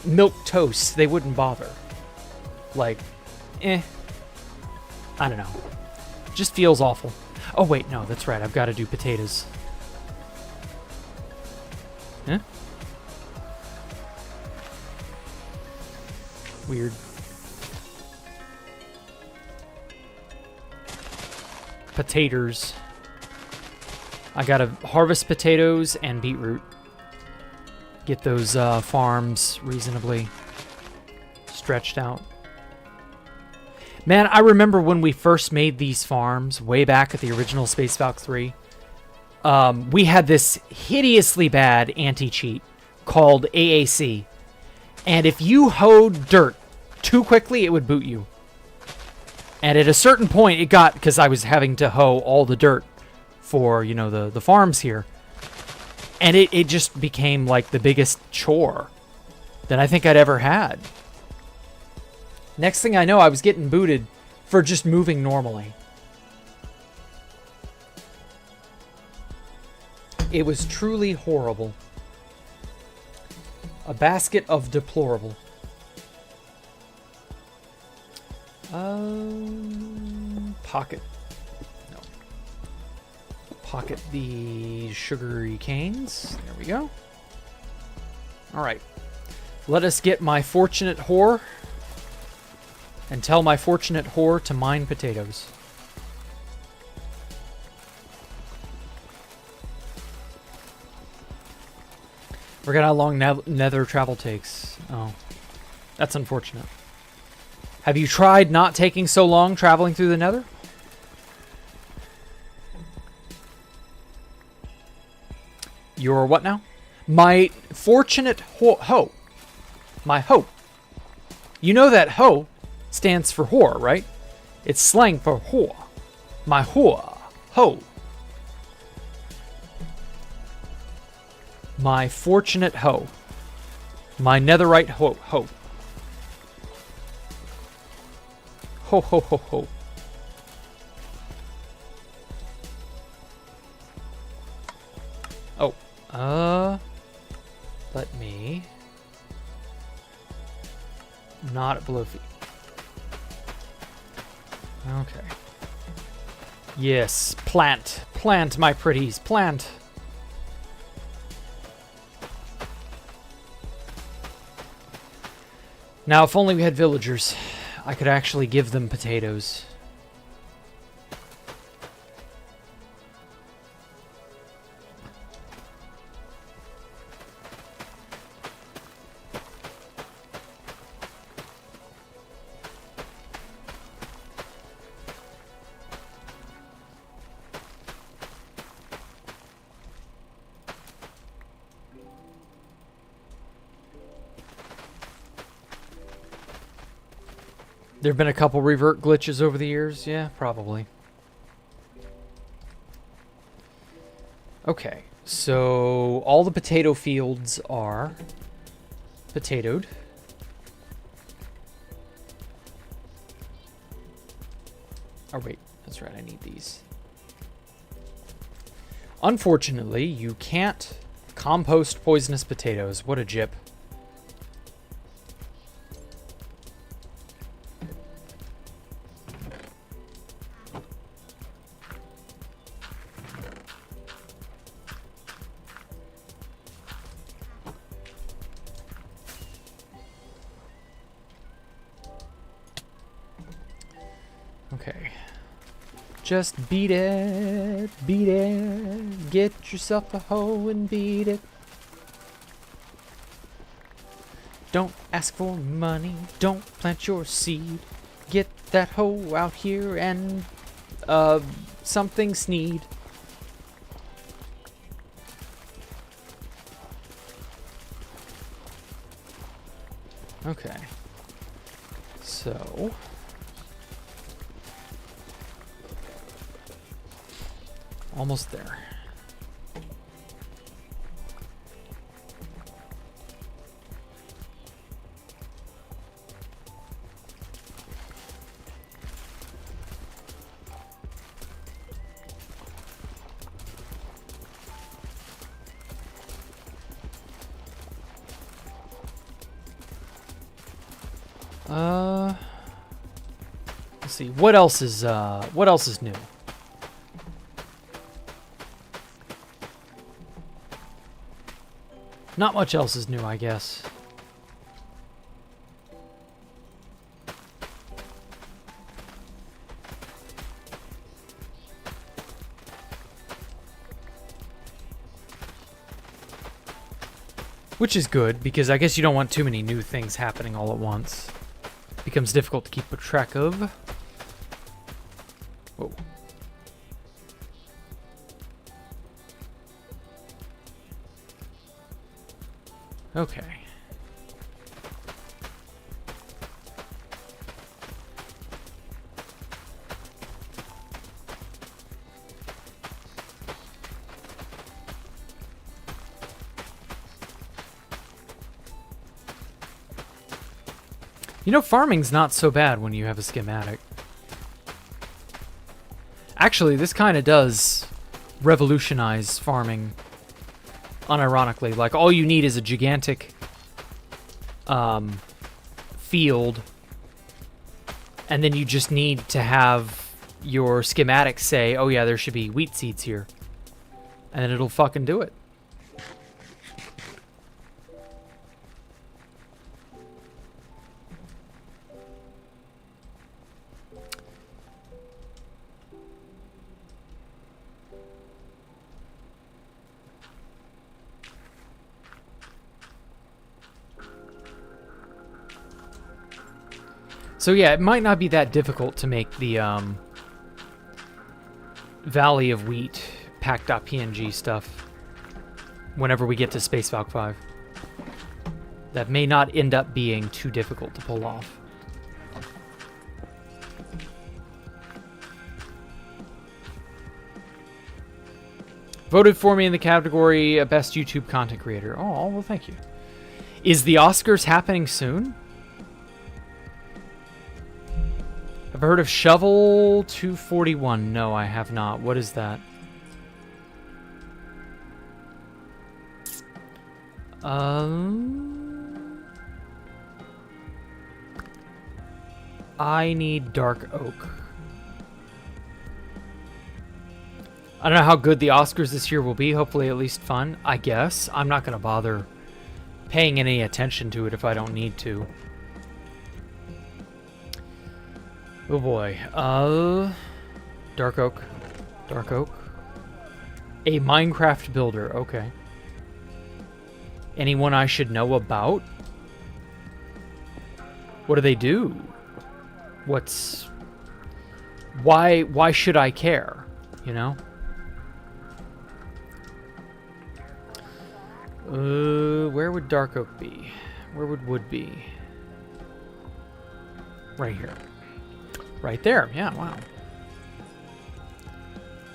milk toast. They wouldn't bother. Like, I don't know. Just feels awful. Oh, wait, no, that's right. I've got to do potatoes. Huh? Weird. potatoes. I gotta harvest potatoes and beetroot. Get those farms reasonably stretched out. Man, I remember when we first made these farms way back at the original Space Valk 3. We had this hideously bad anti-cheat called AAC. And if you hoed dirt too quickly, it would boot you. And at a certain point, it got, because I was having to hoe all the dirt for, you know, the farms here. And it just became like the biggest chore that I think I'd ever had. Next thing I know, I was getting booted for just moving normally. It was truly horrible. A basket of deplorable. Pocket. No. Pocket the sugary canes. There we go. Alright. Let us get my fortunate whore and tell my fortunate whore to mine potatoes. Forget how long nether travel takes. Oh. That's unfortunate. Have you tried not taking so long traveling through the nether? Your what now? My fortunate hoe. My hoe. You know that hoe stands for whore, right? It's slang for whore. My whore. Hoe. My fortunate hoe. My netherite hoe. Ho. Ho ho ho ho. Oh. Let me not at below feet. Okay. Yes, plant. Plant, my pretties. Plant. Now, if only we had villagers, I could actually give them potatoes. There have been a couple revert glitches over the years. Yeah, probably. Okay, so all the potato fields are potatoed. Oh, wait. That's right. I need these. Unfortunately, you can't compost poisonous potatoes. What a jip. Okay. Just beat it, beat it. Get yourself a hoe and beat it. Don't ask for money, don't plant your seed. Get that hoe out here and something sneed. Okay. So almost there. Let's see. What else is new? Not much else is new, I guess. Which is good, because I guess you don't want too many new things happening all at once. It becomes difficult to keep a track of. Whoa. Okay. You know, farming's not so bad when you have a schematic. Actually, this kind of does revolutionize farming, unironically. Like, all you need is a gigantic field, and then you just need to have your schematic say, oh yeah, there should be wheat seeds here. And then it'll fucking do it. So yeah, it might not be that difficult to make the Valley of Wheat pack.png stuff whenever we get to Space Valk 5. That may not end up being too difficult to pull off. Voted for me in the category Best YouTube Content Creator. Oh, well, thank you. Is the Oscars happening soon? Have I heard of Shovel 241? No, I have not. What is that? I need dark oak. I don't know how good the Oscars this year will be. Hopefully at least fun, I guess. I'm not going to bother paying any attention to it if I don't need to. Oh boy. Dark oak. Dark oak. A Minecraft builder. Okay. Anyone I should know about? What do they do? What's... Why should I care? You know? Where would dark oak be? Where would wood be? Right here. Right there. Yeah,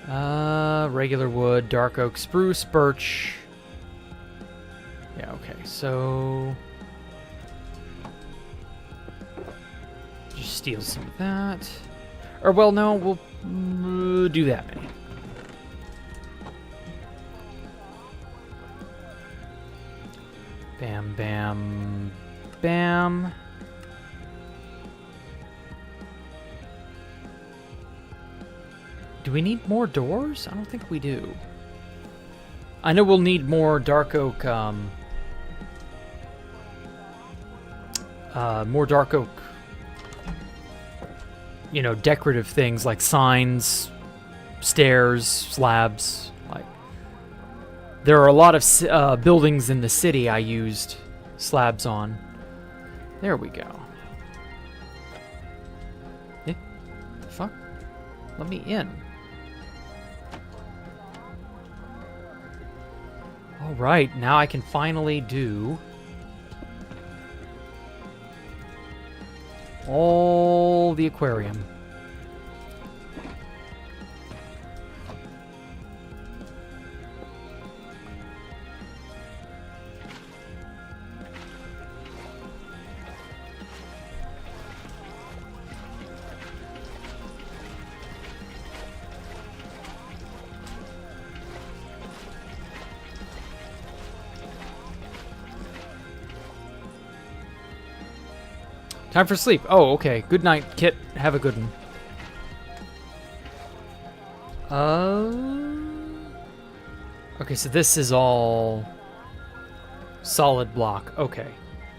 wow. Regular wood, dark oak, spruce, birch. Yeah, okay. So just steal some of that. Or, well, no, we'll do that many. Bam, bam, bam. Do we need more doors? I don't think we do. I know we'll need more dark oak, you know, decorative things like signs, stairs, slabs. Like, there are a lot of buildings in the city I used slabs on. There we go. Eh? Fuck? Let me in. All right, now I can finally do all the aquarium. Time for sleep. Oh, okay. Good night, Kit. Have a good one. Okay, so this is all solid block. Okay.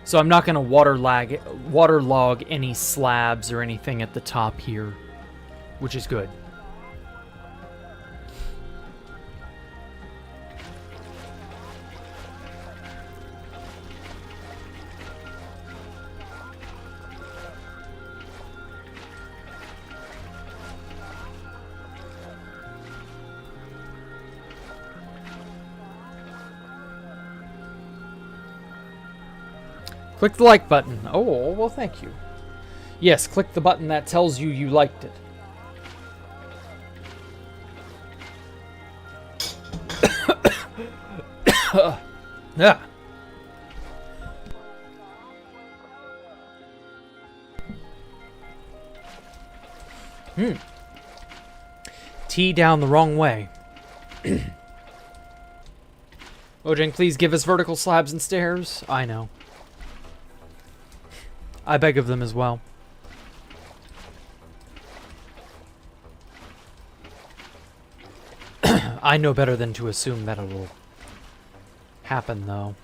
So I'm not going to waterlog any slabs or anything at the top here, which is good. Click the like button. Oh, well, thank you. Yes, click the button that tells you you liked it. Yeah. Tea down the wrong way. Mojang, please give us vertical slabs and stairs. I know. I beg of them as well. I know better than to assume that it'll happen, though.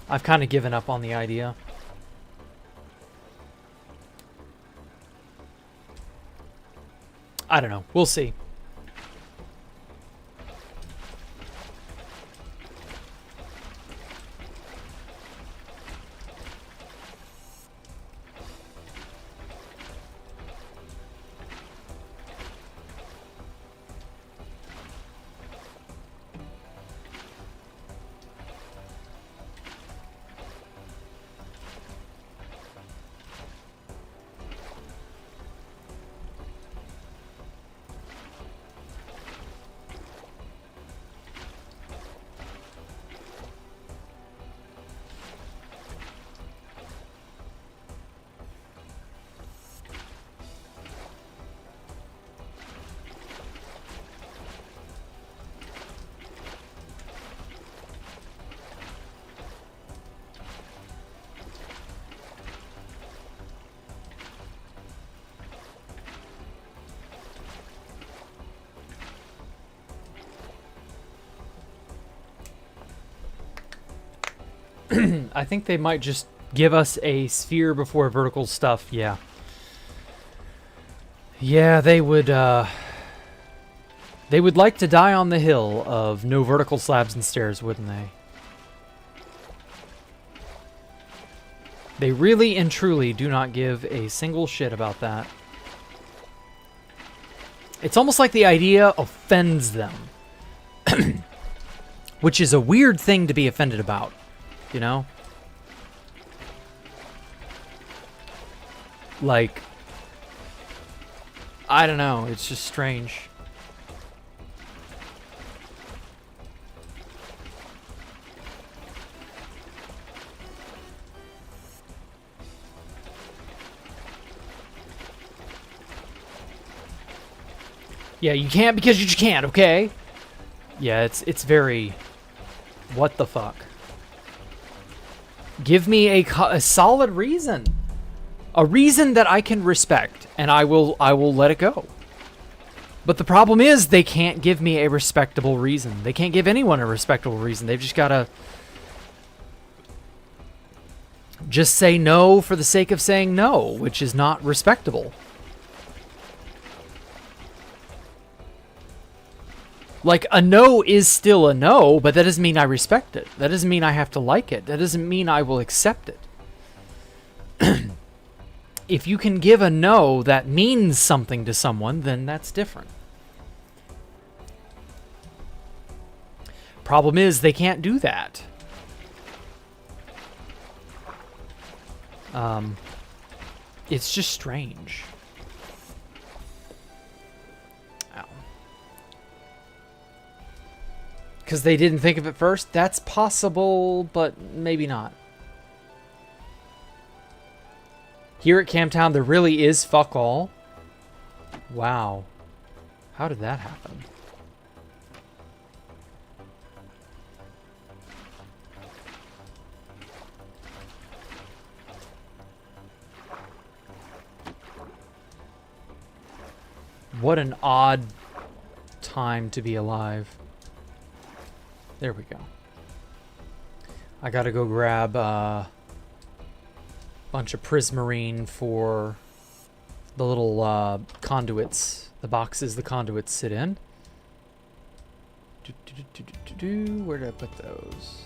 I've kind of given up on the idea. I don't know. We'll see. I think they might just give us a sphere before vertical stuff. Yeah. Yeah, they would like to die on the hill of no vertical slabs and stairs, wouldn't they? They really and truly do not give a single shit about that. It's almost like the idea offends them. Which is a weird thing to be offended about. You know? Like, I don't know, it's just strange. Yeah, you can't because you just can't, okay? Yeah, it's very... What the fuck? Give me a solid reason. A reason that I can respect, and I will let it go. But the problem is they can't give me a respectable reason. They can't give anyone a respectable reason. They've just got to just say no for the sake of saying no, which is not respectable. Like, a no is still a no, but that doesn't mean I respect it. That doesn't mean I have to like it. That doesn't mean I will accept it. If you can give a no that means something to someone, then that's different. Problem is, they can't do that. It's just strange. Because they didn't think of it first? That's possible, but maybe not. Here at Camptown, there really is fuck all. Wow. How did that happen? What an odd time to be alive. There we go. I gotta go grab a bunch of prismarine for the little conduits, the boxes the conduits sit in. Where did I put those?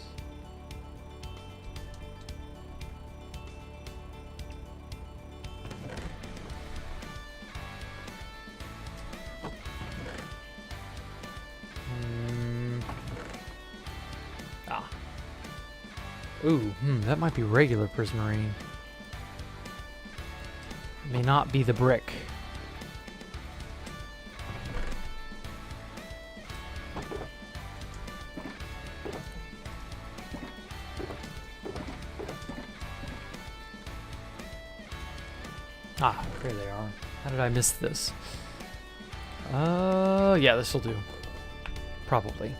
Ooh, that might be regular prismarine. May not be the brick. Ah, here they are. How did I miss this? Yeah, this will do. Probably.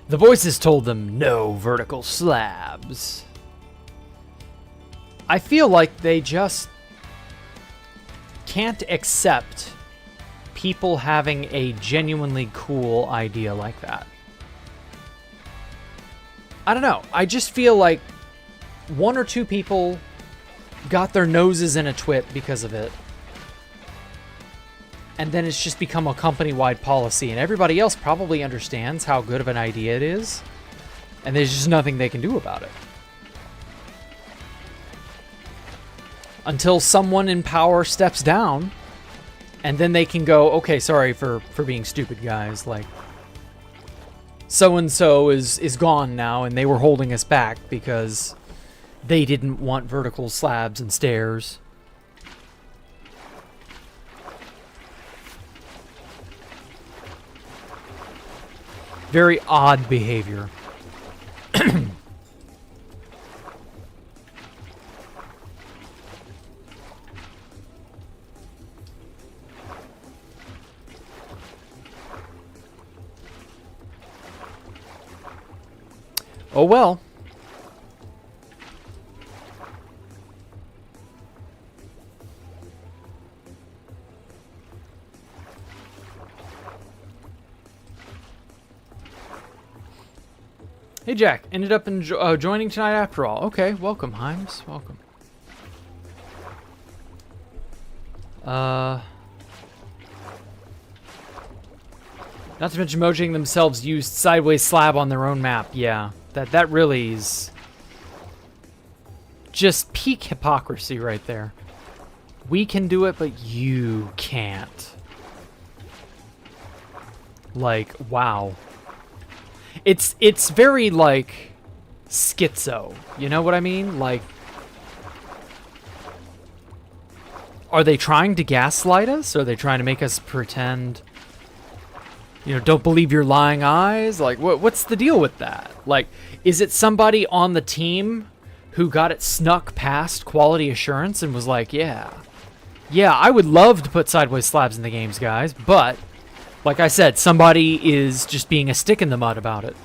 The voices told them no vertical slabs. I feel like they just can't accept people having a genuinely cool idea like that. I don't know. I just feel like one or two people got their noses in a twit because of it. And then it's just become a company-wide policy, and everybody else probably understands how good of an idea it is, and there's just nothing they can do about it. Until someone in power steps down, and then they can go, okay, sorry for being stupid, guys. Like, so-and-so is gone now, and they were holding us back because they didn't want vertical slabs and stairs. Very odd behavior. Oh well. Hey Jack, ended up joining tonight after all. Okay, welcome Himes, welcome. Not to mention Mojang themselves used sideways slab on their own map. Yeah, that really is just peak hypocrisy right there. We can do it, but you can't. Like, wow. It's very, like, schizo. You know what I mean? Like, are they trying to gaslight us? Are they trying to make us pretend, you know, don't believe your lying eyes? Like, what's the deal with that? Like, is it somebody on the team who got it snuck past quality assurance and was like, yeah, I would love to put sideways slabs in the games, guys, but like I said, somebody is just being a stick in the mud about it.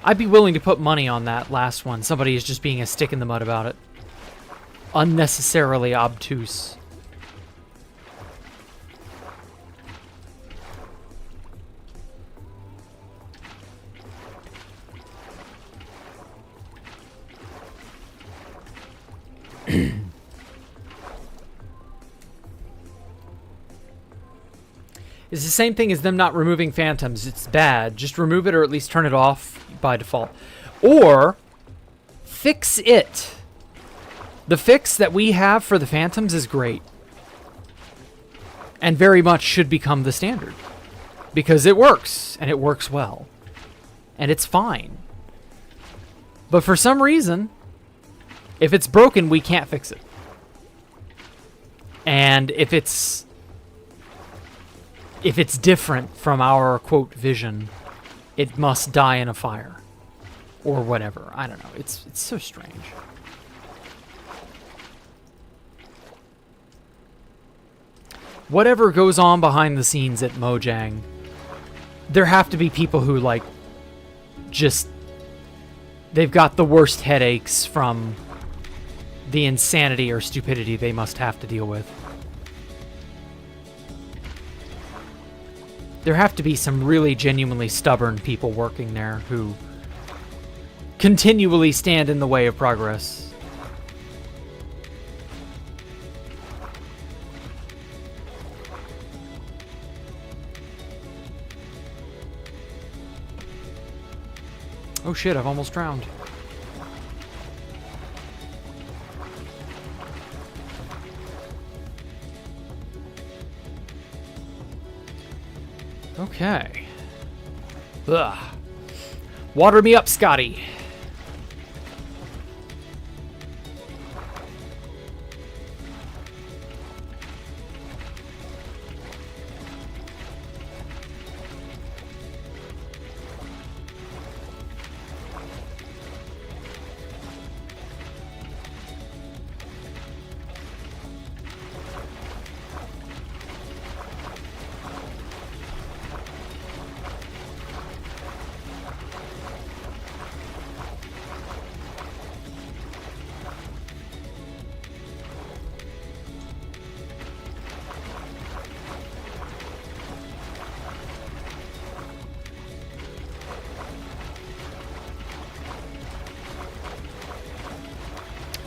I'd be willing to put money on that last one. Somebody is just being a stick in the mud about it. Unnecessarily obtuse. It's the same thing as them not removing phantoms. It's bad. Just remove it or at least turn it off by default. Or fix it. The fix that we have for the phantoms is great. And very much should become the standard. Because it works, and it works well. And it's fine. But for some reason, if it's broken, we can't fix it. And if it's different from our, quote, vision, it must die in a fire. Or whatever. I don't know. It's so strange. Whatever goes on behind the scenes at Mojang, there have to be people who, like, just... they've got the worst headaches from the insanity or stupidity they must have to deal with. There have to be some really genuinely stubborn people working there who continually stand in the way of progress. Oh shit, I've almost drowned. Okay. Ugh. Water me up, Scotty.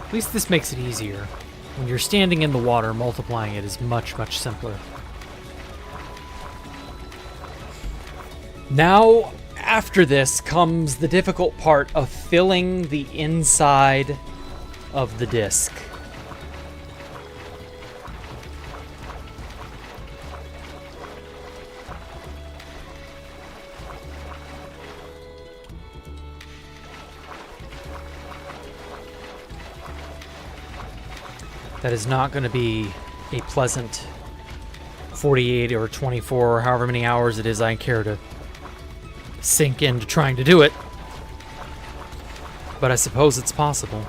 At least this makes it easier. When you're standing in the water, multiplying it is much, much simpler. Now, after this comes the difficult part of filling the inside of the disc. That is not going to be a pleasant 48 or 24 or however many hours it is I care to sink into trying to do it. But I suppose it's possible.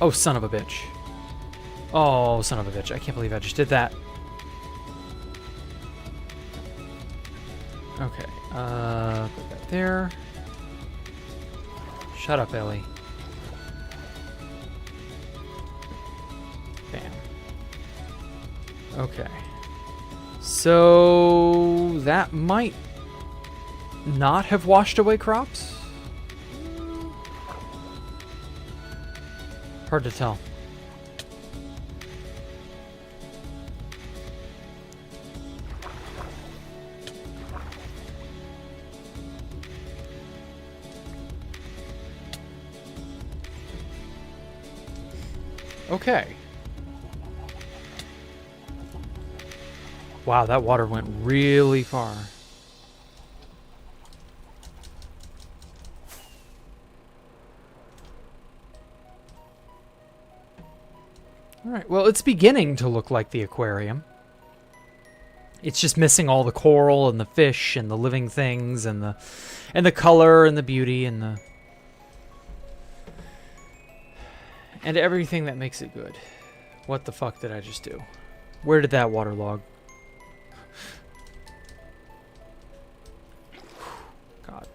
Oh, son of a bitch. Oh, son of a bitch. I can't believe I just did that. Okay. Put that there. Shut up, Ellie. Bam. Okay. So that might not have washed away crops? Hard to tell. Okay. Wow, that water went really far. All right, well, it's beginning to look like the aquarium. It's just missing all the coral and the fish and the living things and the color and the beauty and everything that makes it good. What the fuck did I just do? Where did that water log? God.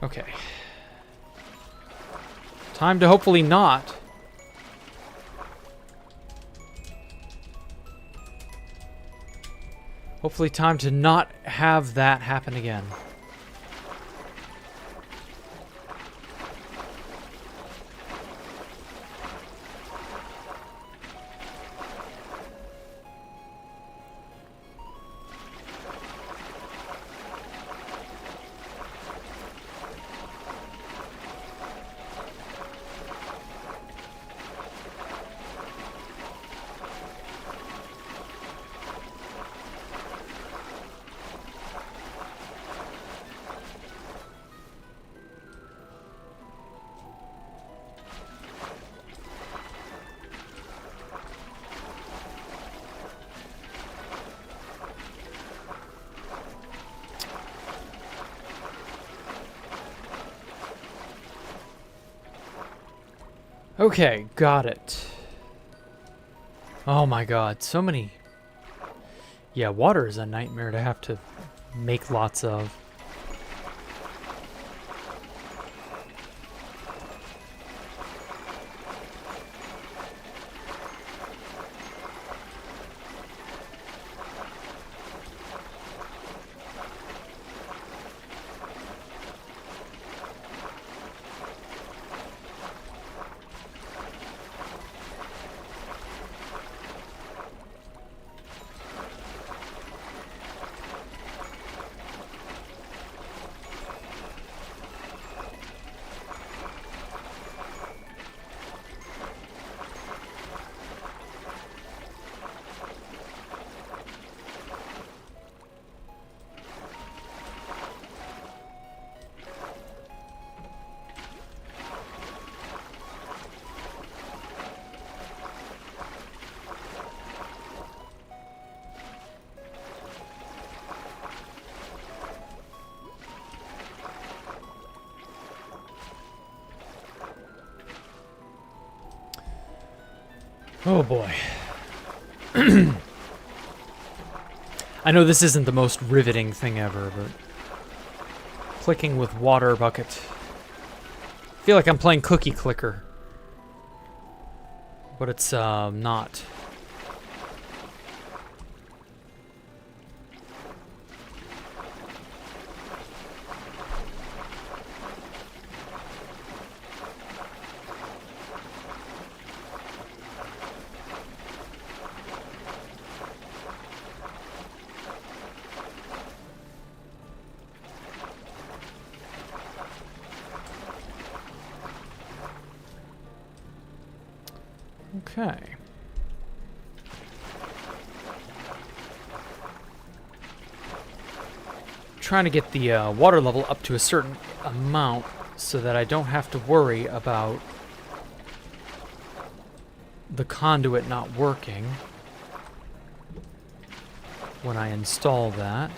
Okay. Time to hopefully not. Hopefully time to not have that happen again. Okay, got it. Oh my god, so many. Yeah, water is a nightmare to have to make lots of. Oh boy. I know this isn't the most riveting thing ever, but clicking with water bucket. I feel like I'm playing cookie clicker, but it's not. Okay. Trying to get the water level up to a certain amount so that I don't have to worry about the conduit not working when I install that.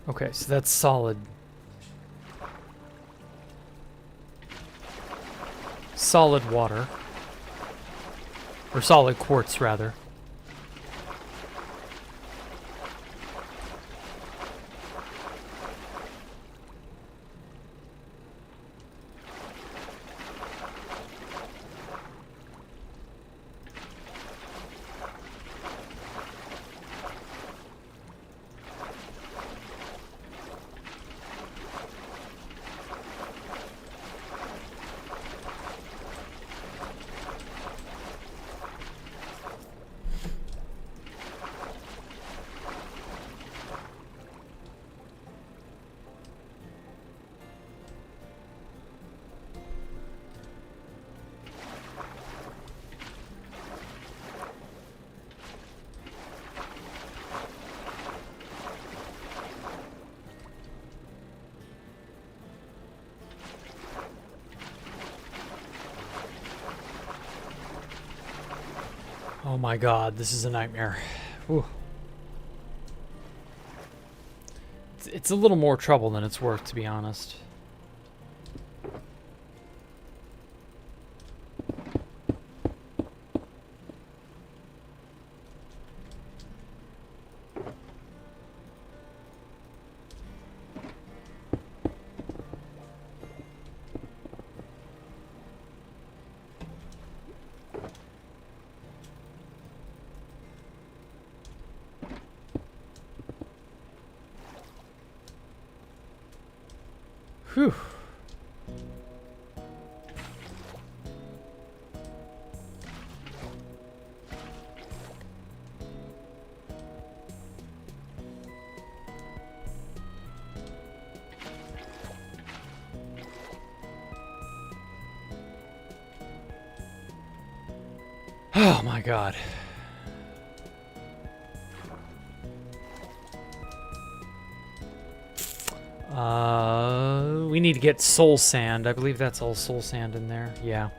Okay, so that's solid. Solid water. Or solid quartz, rather. Oh my god, this is a nightmare. Whew. It's a little more trouble than it's worth, to be honest. Whew. Oh my god. We need to get soul sand. I believe that's all soul sand in there. Yeah.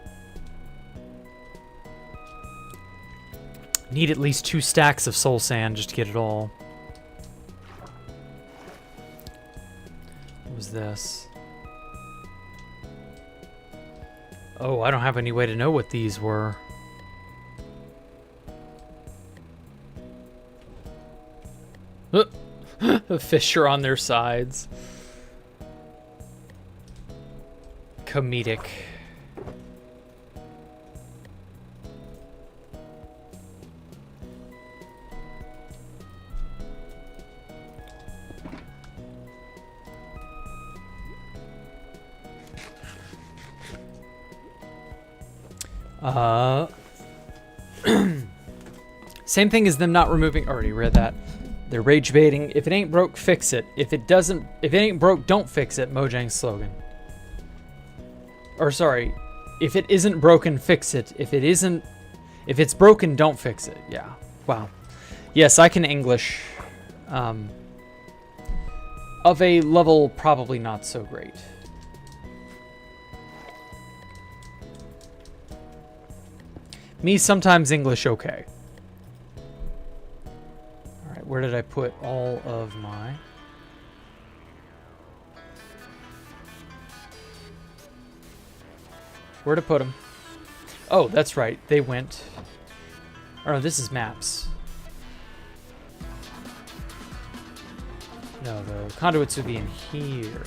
Need at least 2 stacks of soul sand just to get it all. What was this? Oh, I don't have any way to know what these were. The fish are on their sides. Comedic. Same thing as them not removing. Already read that. They're rage baiting. If it ain't broke, fix it. If it ain't broke, don't fix it. Mojang's slogan. Or sorry, if it isn't broken, fix it. If it's broken, don't fix it. Yeah. Wow. Yes, I can English. of a level probably not so great. Me sometimes English okay. Alright, where did I put all of my... Where to put them? Oh, that's right. They went... Oh, this is maps. No, the conduits would be in here.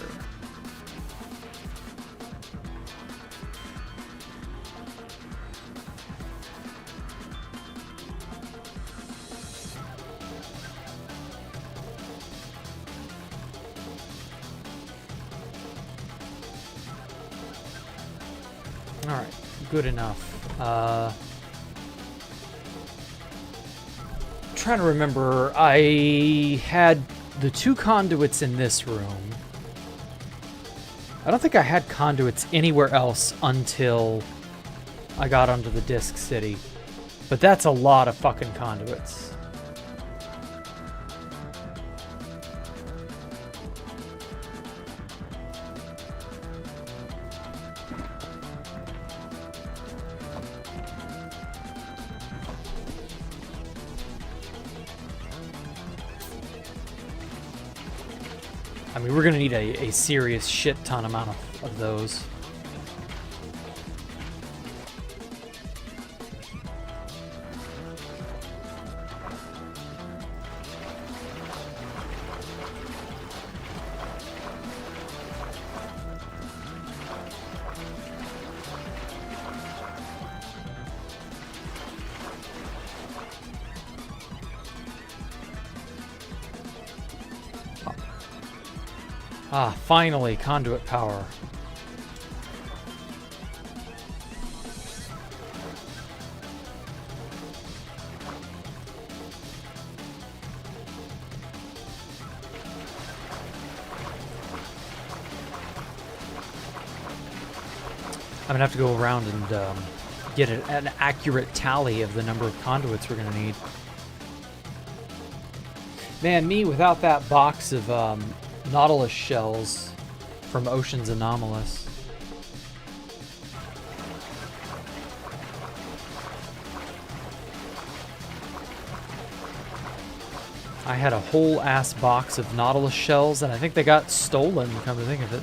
Alright, good enough. Trying to remember, I had the 2 conduits in this room. I don't think I had conduits anywhere else until I got onto the Disc City. But that's a lot of fucking conduits. I mean, we're going to need a serious shit ton amount of those. Ah, finally, conduit power. I'm gonna have to go around and get an accurate tally of the number of conduits we're gonna need. Man, me without that box of Nautilus shells from Ocean's Anomalous. I had a whole ass box of Nautilus shells, and I think they got stolen, come to think of it,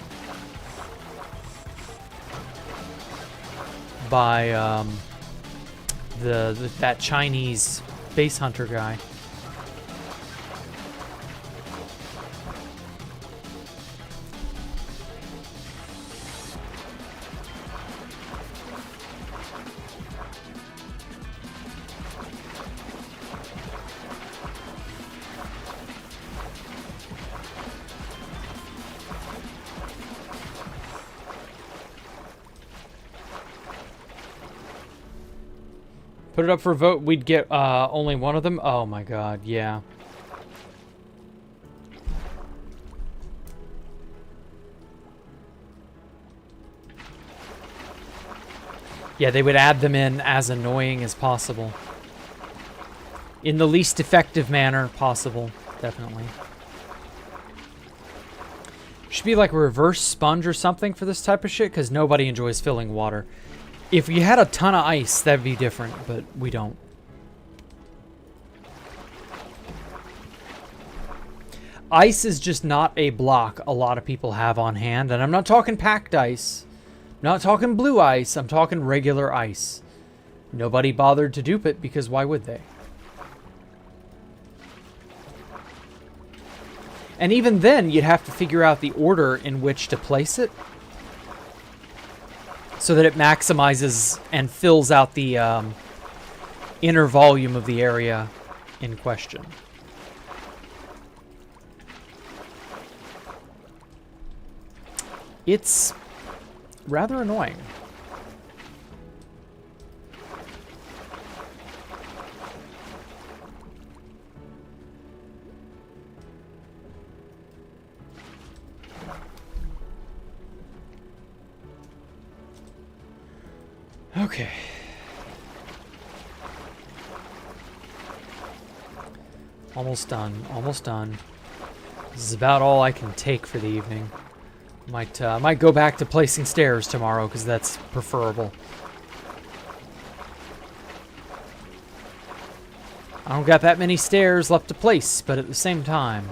by that Chinese base hunter guy. Put it up for a vote, we'd get only one of them? Oh my god, yeah. Yeah, they would add them in as annoying as possible. In the least effective manner possible, definitely. Should be like a reverse sponge or something for this type of shit, because nobody enjoys filling water. If we had a ton of ice, that'd be different, but we don't. Ice is just not a block a lot of people have on hand, and I'm not talking packed ice. I'm not talking blue ice, I'm talking regular ice. Nobody bothered to dupe it, because why would they? And even then, you'd have to figure out the order in which to place it, so that it maximizes and fills out the inner volume of the area in question. It's rather annoying. Okay. Almost done. Almost done. This is about all I can take for the evening. Might go back to placing stairs tomorrow, because that's preferable. I don't got that many stairs left to place, but at the same time...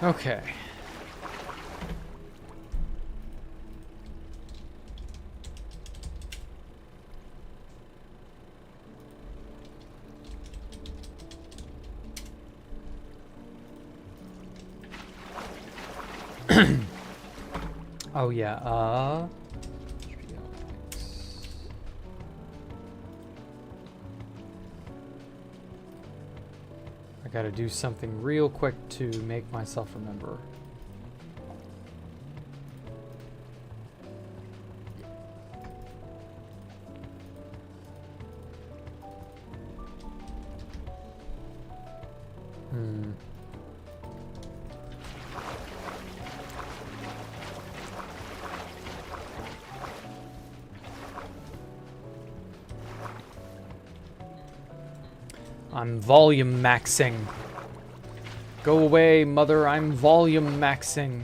Okay. Oh yeah, I gotta do something real quick to make myself remember. I'm volume maxing. Go away, mother, I'm volume maxing.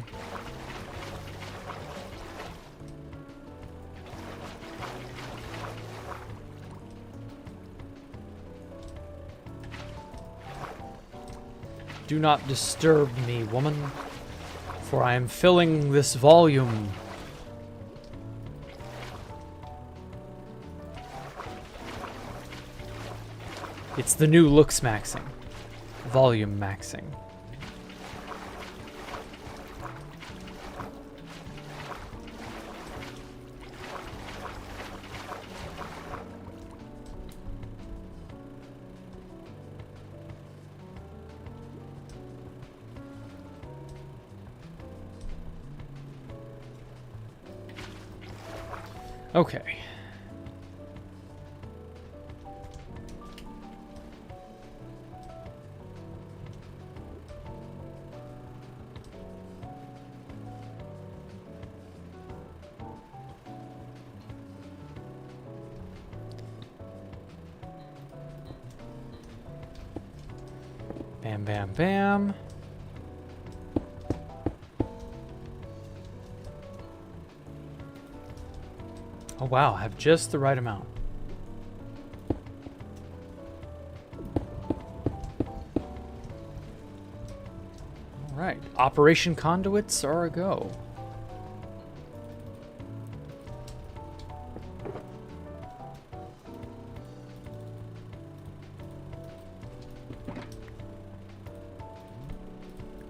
Do not disturb me, woman, for I am filling this volume. It's the new looks maxing. Volume maxing. Okay. Bam, bam, bam. Oh wow, I have just the right amount. All right, Operation Conduits are a go.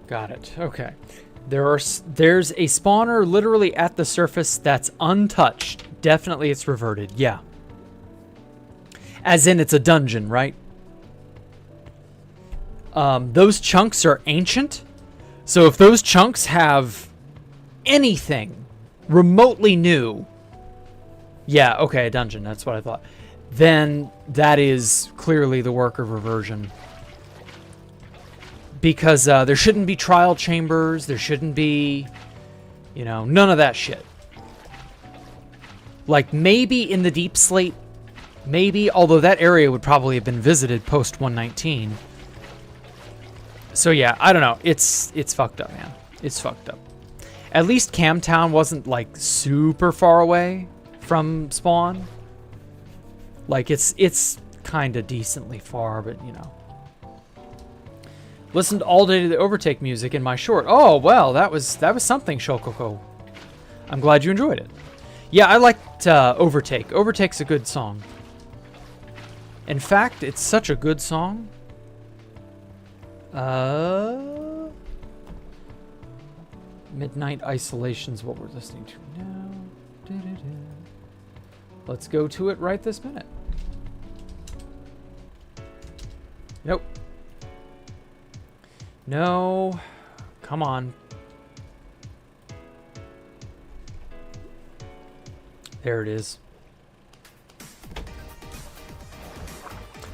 Got it. Okay. There's a spawner literally at the surface that's untouched. Definitely it's reverted. Yeah. As in it's a dungeon, right? Those chunks are ancient. So if those chunks have anything remotely new, yeah, okay, a dungeon. That's what I thought. Then that is clearly the work of reversion. Because there shouldn't be trial chambers, there shouldn't be, you know, none of that shit. Like, maybe in the Deep Slate, maybe, although that area would probably have been visited post-119. So yeah, I don't know, it's fucked up, man. It's fucked up. At least Camtown wasn't, like, super far away from spawn. Like, it's kind of decently far, but, you know. Listened all day to the Overtake music in my short. Oh, well, that was something, Shokoko. I'm glad you enjoyed it. Yeah, I liked Overtake. Overtake's a good song. In fact, it's such a good song. Midnight Isolation's what we're listening to now. Let's go to it right this minute. Nope. No. Come on. There it is.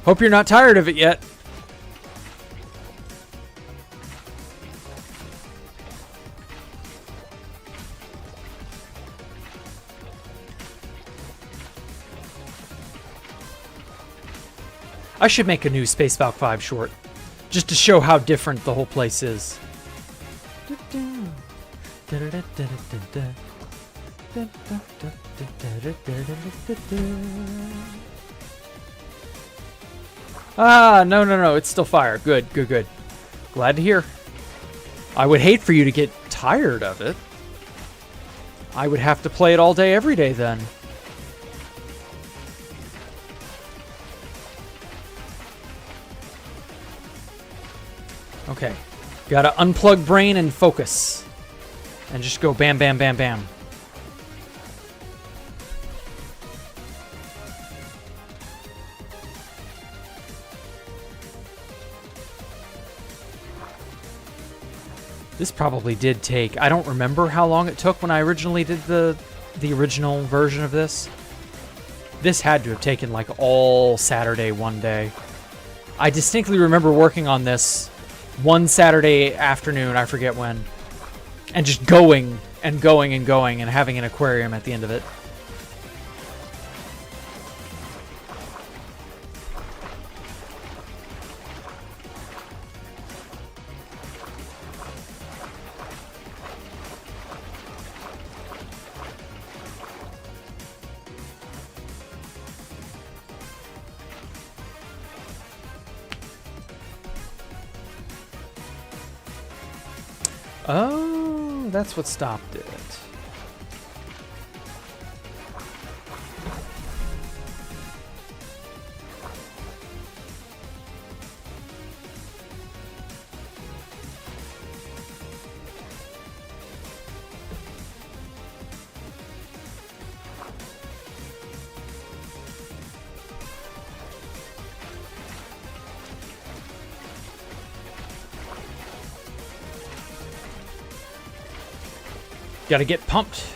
Hope you're not tired of it yet. I should make a new Space Valk 5 short, just to show how different the whole place is. Ah, no, it's still fire. Good. Glad to hear. I would hate for you to get tired of it. I would have to play it all day, every day then. Okay, gotta unplug brain and focus. And just go bam, bam, bam, bam. This probably did take... I don't remember how long it took when I originally did the original version of this. This had to have taken like all Saturday one day. I distinctly remember working on this one Saturday afternoon, I forget when, and just going and having an aquarium at the end of it. Oh, that's what stopped it. Gotta get pumped.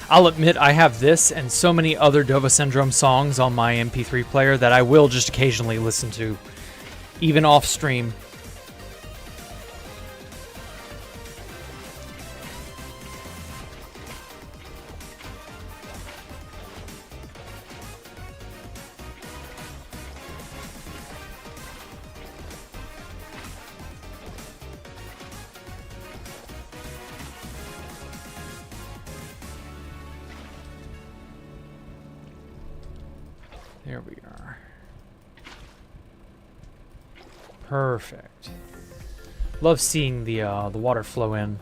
I'll admit I have this and so many other Dova Syndrome songs on my MP3 player that I will just occasionally listen to, even off stream. There we are. Perfect. Love seeing the water flow in.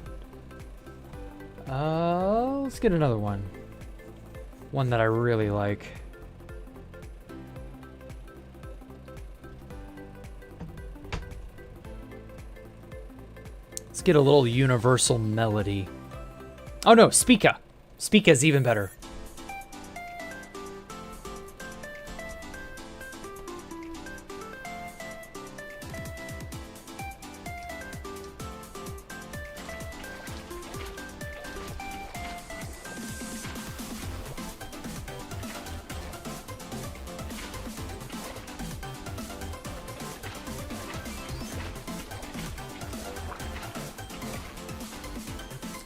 Let's get another one. One that I really like. Let's get a little universal melody. Oh no, Speaka. Speaka's even better.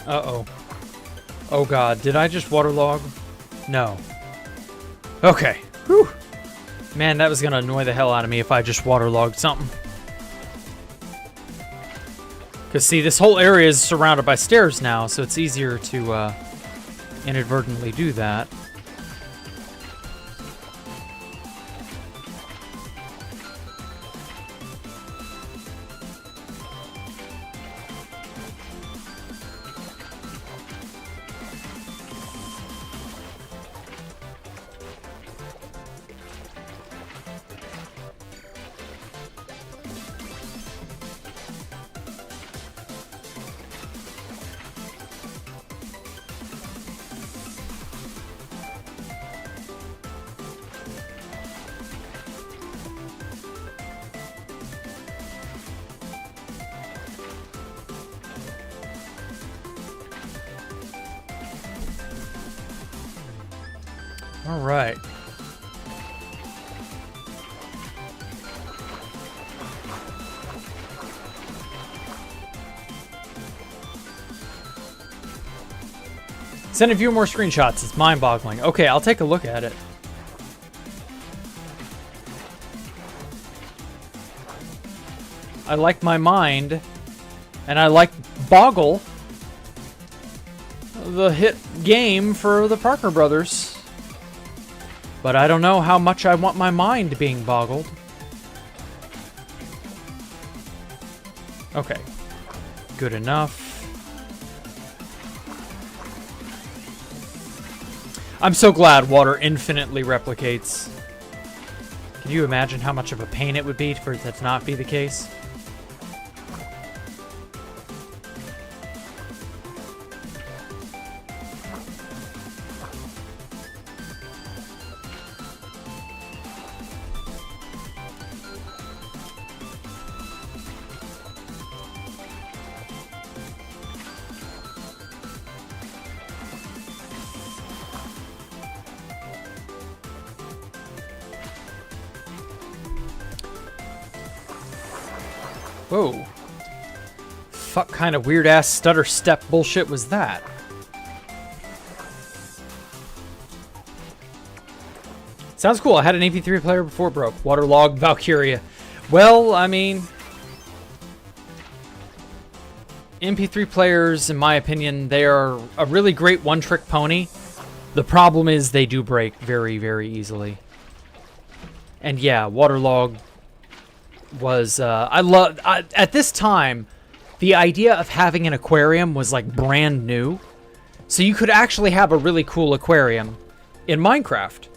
Uh-oh. Oh god, did I just waterlog? No. Okay. Whew. Man, that was gonna annoy the hell out of me if I just waterlogged something. Because see, this whole area is surrounded by stairs now, so it's easier to inadvertently do that. All right. Send a few more screenshots. It's mind-boggling. Okay, I'll take a look at it. I like my mind, and I like Boggle, the hit game for the Parker Brothers. But I don't know how much I want my mind being boggled. Okay. Good enough. I'm so glad water infinitely replicates. Can you imagine how much of a pain it would be for that to not be the case? Whoa. Fuck kind of weird ass stutter step bullshit was that? Sounds cool. I had an MP3 player before it broke. Waterlogged Valkyria. Well, I mean, MP3 players, in my opinion, they are a really great one-trick pony. The problem is they do break very, very easily. And yeah, waterlogged was at this time, the idea of having an aquarium was like brand new, so you could actually have a really cool aquarium in Minecraft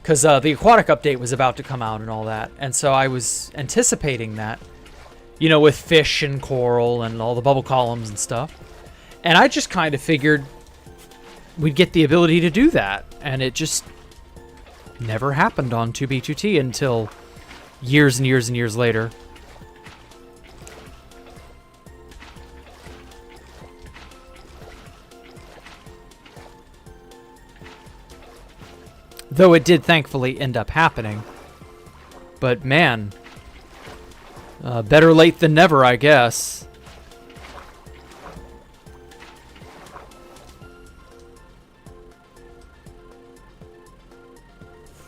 because the aquatic update was about to come out and all that, and so I was anticipating that, you know, with fish and coral and all the bubble columns and stuff, and I just kind of figured we'd get the ability to do that, and it just never happened on 2B2T until years and years and years later. Though it did thankfully end up happening. But man, better late than never, I guess.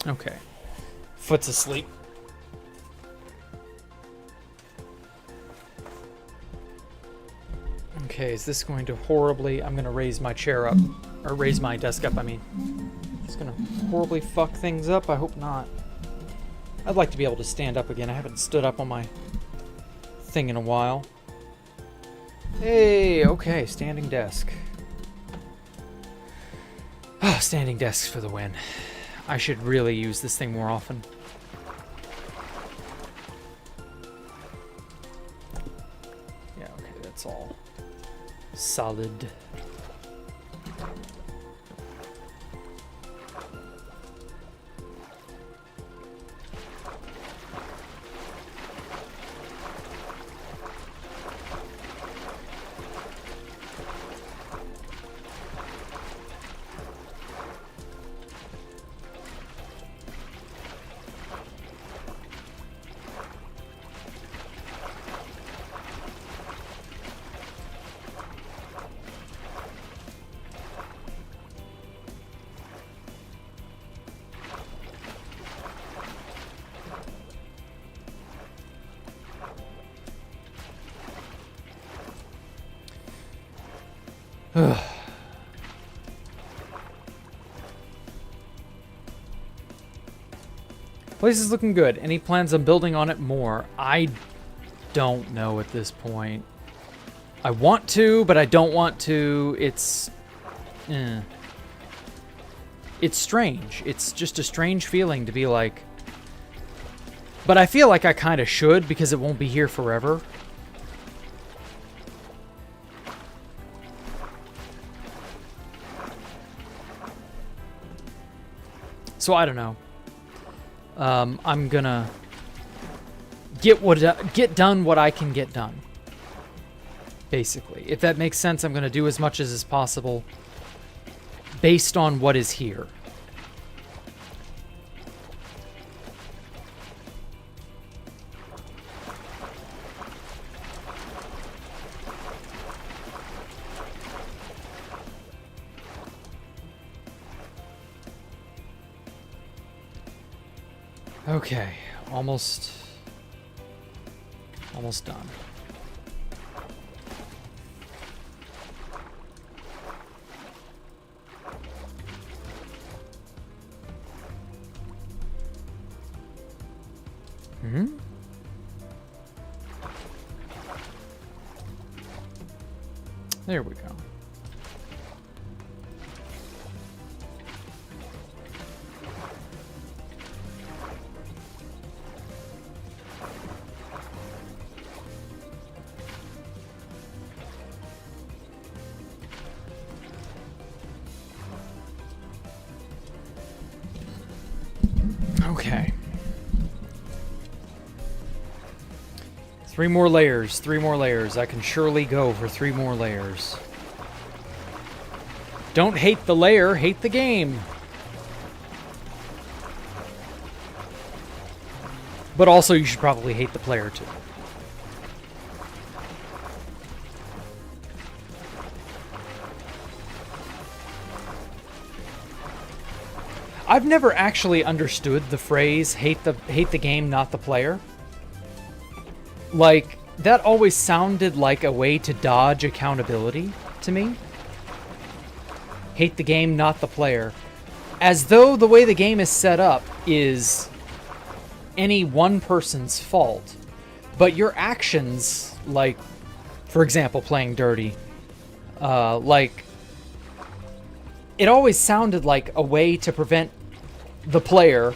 Okay. Foot's asleep. Okay, is this going to horribly... I'm going to raise my chair up. Or raise my desk up, I mean. It's going to horribly fuck things up? I hope not. I'd like to be able to stand up again. I haven't stood up on my thing in a while. Hey, okay, standing desk. Oh, standing desks for the win. I should really use this thing more often. Yeah, okay, that's all solid. Place is looking good. Any plans on building on it more? I don't know at this point. I want to, but I don't want to. It's strange. It's just a strange feeling to be like... But I feel like I kind of should because it won't be here forever. So I don't know. I'm gonna get done what I can get done. Basically, if that makes sense, I'm gonna do as much as is possible based on what is here. Okay, almost done. Hmm? There we go. Okay. 3 more layers, 3 more layers. I can surely go for 3 more layers. Don't hate the layer, hate the game. But also you should probably hate the player too. I've never actually understood the phrase hate the game, not the player. Like, that always sounded like a way to dodge accountability to me. Hate the game, not the player. As though the way the game is set up is any one person's fault. But your actions, like, for example, playing dirty, like, it always sounded like a way to prevent the player,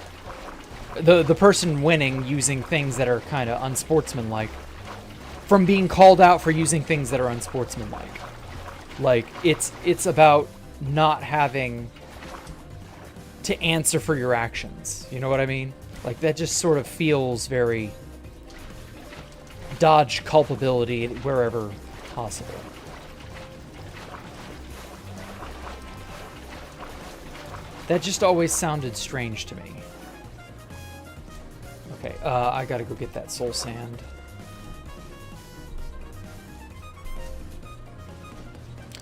the person winning using things that are kind of unsportsmanlike, from being called out for using things that are unsportsmanlike. Like, it's about not having to answer for your actions. You know what I mean? Like, that just sort of feels very dodge culpability wherever possible. That just always sounded strange to me. Okay, I gotta go get that soul sand.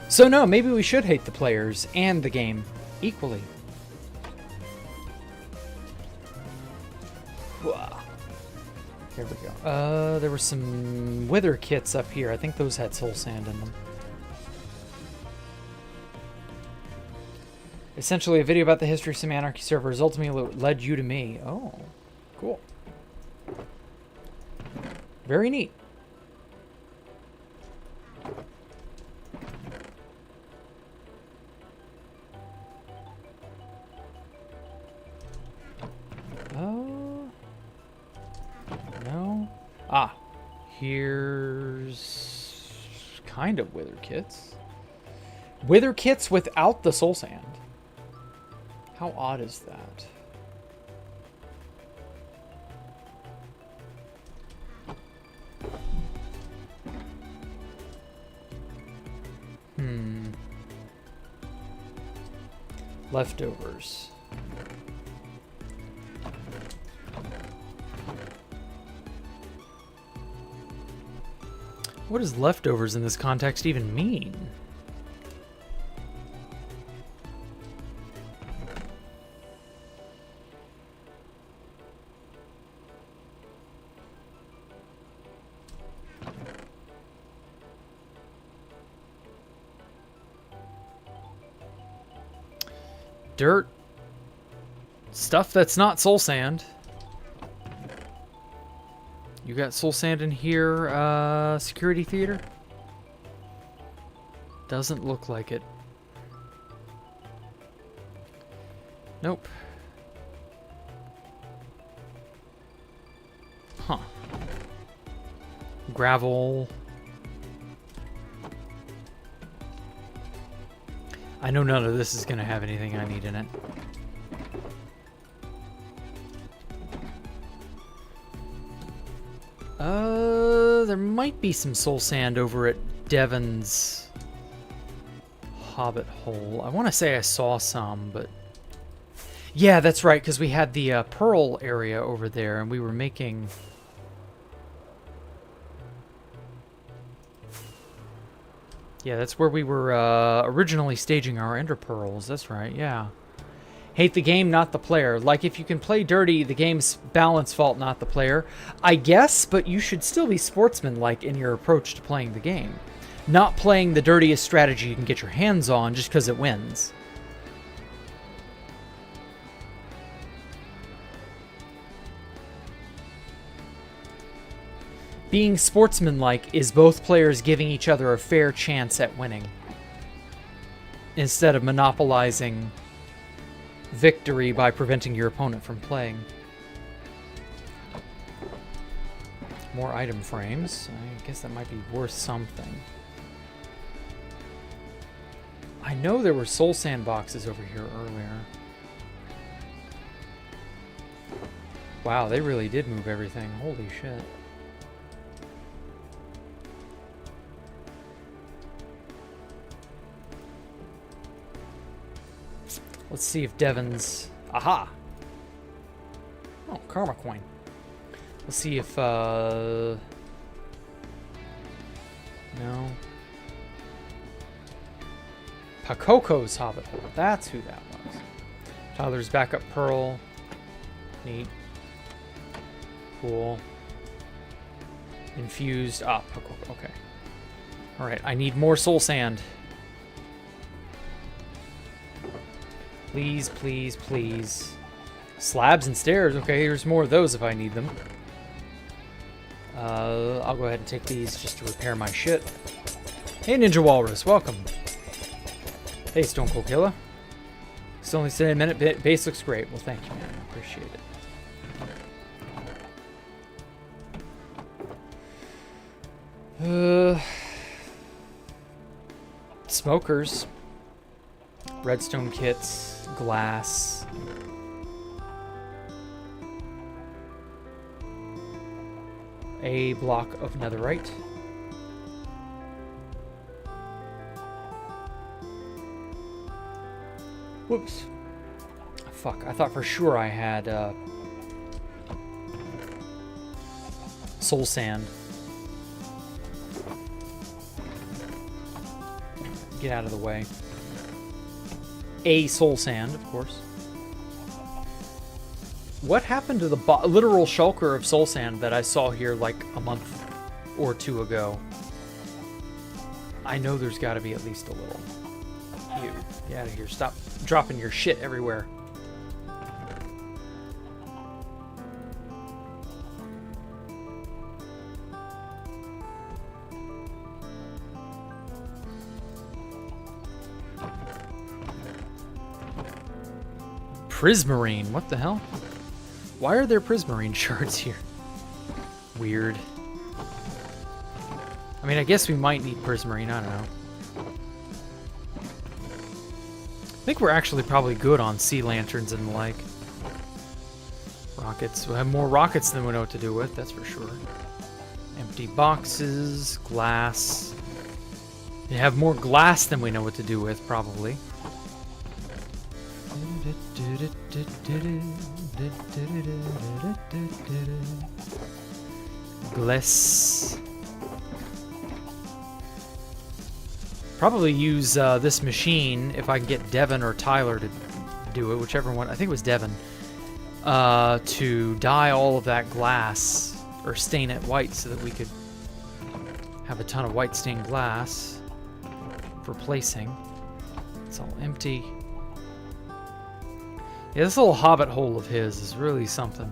So no, maybe we should hate the players and the game equally. Here we go. There were some wither kits up here. I think those had soul sand in them. Essentially, a video about the history of some anarchy servers ultimately led you to me. Oh, cool. Very neat. No. Ah, here's kind of wither kits. Wither kits without the soul sand. How odd is that? Leftovers. What does leftovers in this context even mean? Dirt. Stuff that's not soul sand. You got soul sand in here, security theater? Doesn't look like it. Nope. Huh. Gravel. I know none of this is going to have anything I need in it. There might be some soul sand over at Devon's Hobbit Hole. I want to say I saw some, but... Yeah, that's right, because we had the Pearl area over there, and we were making... Yeah, that's where we were originally staging our Ender Pearls. That's right, yeah. Hate the game, not the player. Like, if you can play dirty, the game's balance fault, not the player. I guess, but you should still be sportsmanlike in your approach to playing the game. Not playing the dirtiest strategy you can get your hands on just because it wins. Being sportsmanlike is both players giving each other a fair chance at winning, instead of monopolizing victory by preventing your opponent from playing. More item frames. I guess that might be worth something. I know there were soul sandboxes over here earlier. Wow, they really did move everything. Holy shit. Let's see if Devon's... Aha! Oh, karma coin. Let's see if, no. Pacoco's Hobbit Hole. That's who that was. Tyler's backup pearl. Neat. Cool. Infused. Ah, Pacoco. Okay. Alright, I need more soul sand. Please, please, please. Slabs and stairs. Okay, here's more of those if I need them. I'll go ahead and take these just to repair my shit. Hey, Ninja Walrus, welcome. Hey, Stone Cold Killer. Still only staying a minute. Base looks great. Well, thank you, man. I appreciate it. Smokers. Redstone kits. Glass. A block of netherite. Whoops. Fuck, I thought for sure I had soul sand. Get out of the way. A soul sand, of course. What happened to the literal shulker of soul sand that I saw here like a month or two ago? I know there's got to be at least a little. You, get out of here. Stop dropping your shit everywhere. Prismarine, what the hell? Why are there prismarine shards here? Weird. I mean, I guess we might need prismarine, I don't know. I think we're actually probably good on sea lanterns and the like. Rockets. We'll have more rockets than we know what to do with, that's for sure. Empty boxes, glass. We have more glass than we know what to do with, probably. Glass. Probably use this machine if I can get Devon or Tyler to do it, whichever one. I think it was Devon. To dye all of that glass or stain it white so that we could have a ton of white stained glass for placing. It's all empty. Yeah, this little hobbit hole of his is really something.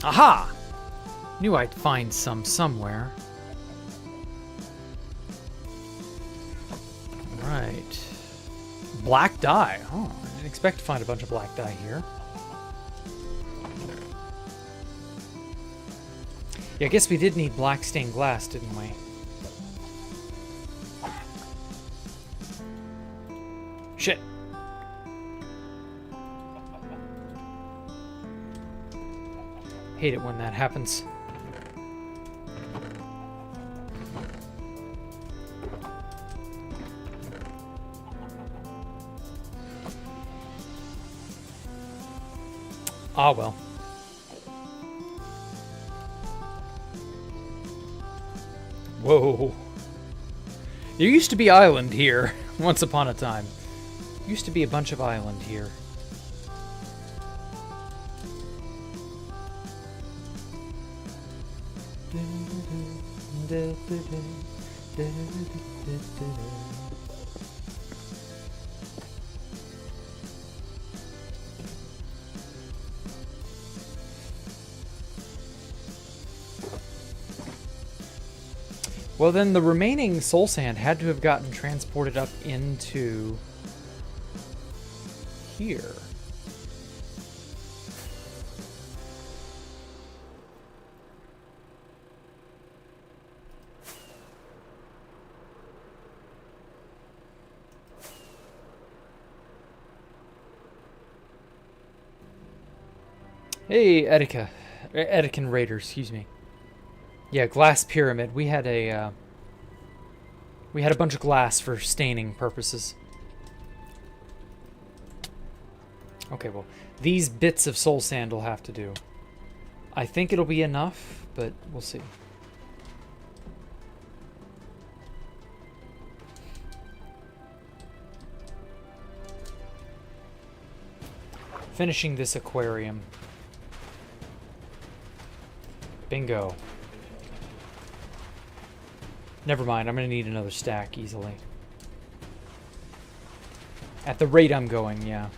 Aha! Knew I'd find some somewhere. Right. Black dye. Oh, I didn't expect to find a bunch of black dye here. Yeah, I guess we did need black stained glass, didn't we? Shit. Hate it when that happens. Ah, well. Whoa. There used to be island here, once upon a time. Used to be a bunch of island here. Well, then the remaining soul sand had to have gotten transported up into here. Hey, Edican Raiders, excuse me. Yeah, glass pyramid. We had a bunch of glass for staining purposes. Okay, well, these bits of soul sand will have to do. I think it'll be enough, but we'll see. Finishing this aquarium. Bingo. Never mind, I'm going to need another stack easily. At the rate I'm going, yeah.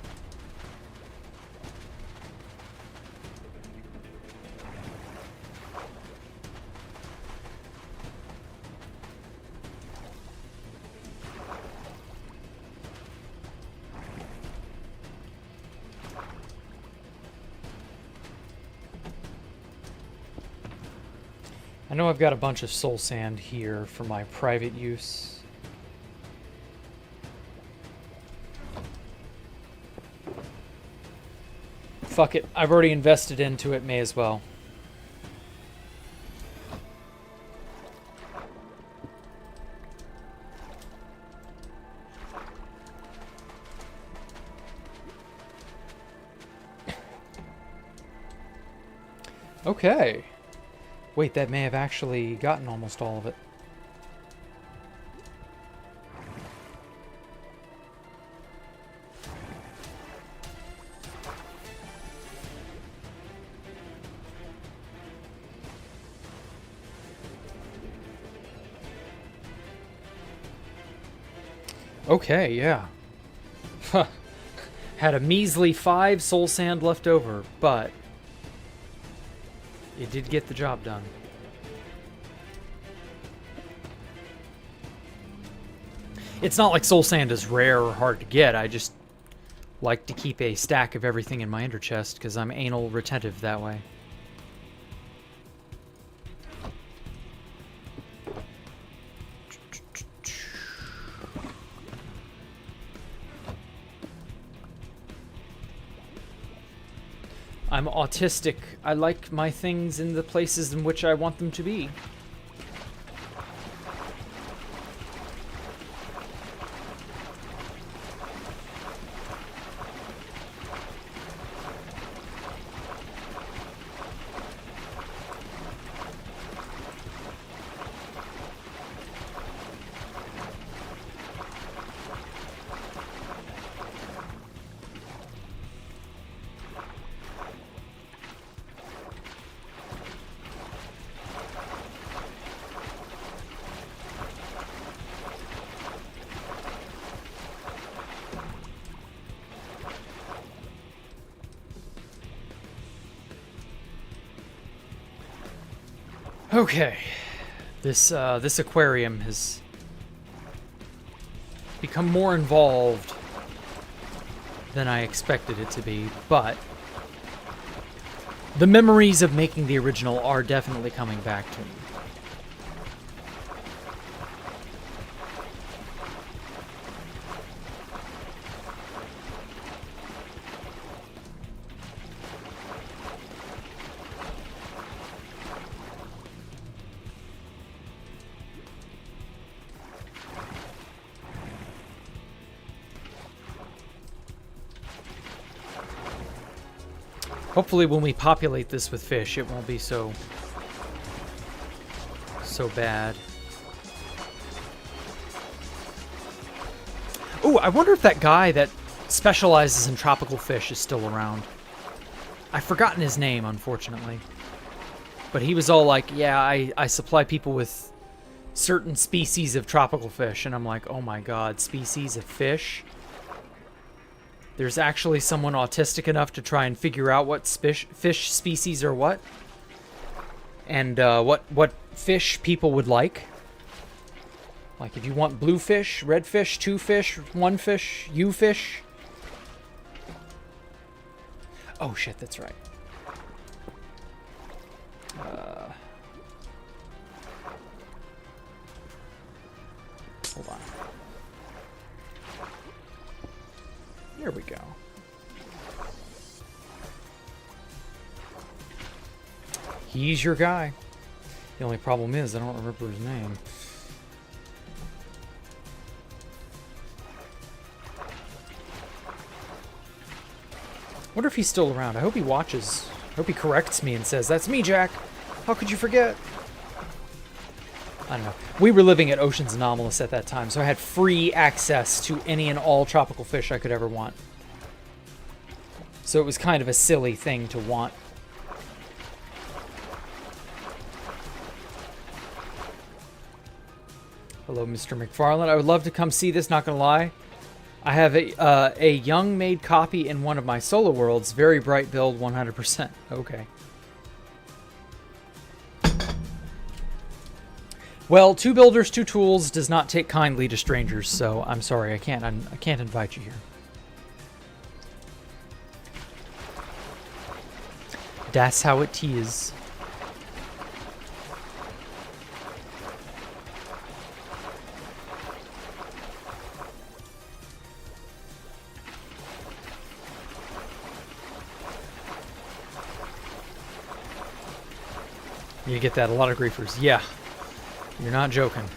I know I've got a bunch of soul sand here for my private use. Fuck it, I've already invested into it, may as well. Okay. Wait, that may have actually gotten almost all of it. Okay, yeah. Had a measly 5 soul sand left over, but it did get the job done. It's not like soul sand is rare or hard to get. I just like to keep a stack of everything in my ender chest because I'm anal retentive that way. I'm autistic. I like my things in the places in which I want them to be. Okay, this aquarium has become more involved than I expected it to be, but the memories of making the original are definitely coming back to me. Hopefully when we populate this with fish, it won't be so bad. Ooh, I wonder if that guy that specializes in tropical fish is still around. I've forgotten his name, unfortunately. But he was all like, yeah, I supply people with certain species of tropical fish. And I'm like, oh my god, species of fish? There's actually someone autistic enough to try and figure out what fish species are what? And what fish people would like. Like if you want blue fish, red fish, two fish, one fish, you fish. Oh shit, that's right. Hold on. Here we go. He's your guy. The only problem is I don't remember his name. Wonder if he's still around. I hope he watches. I hope he corrects me and says, "That's me, Jack. How could you forget?" I don't know. We were living at Ocean's Anomalous at that time, so I had free access to any and all tropical fish I could ever want. So it was kind of a silly thing to want. Hello, Mr. McFarland. I would love to come see this, not gonna lie. I have a young made copy in one of my solo worlds. Very bright build, 100%. Okay. Well, two builders, two tools does not take kindly to strangers, so I'm sorry, I can't invite you here. That's how it is. You get that, a lot of griefers. Yeah. You're not joking.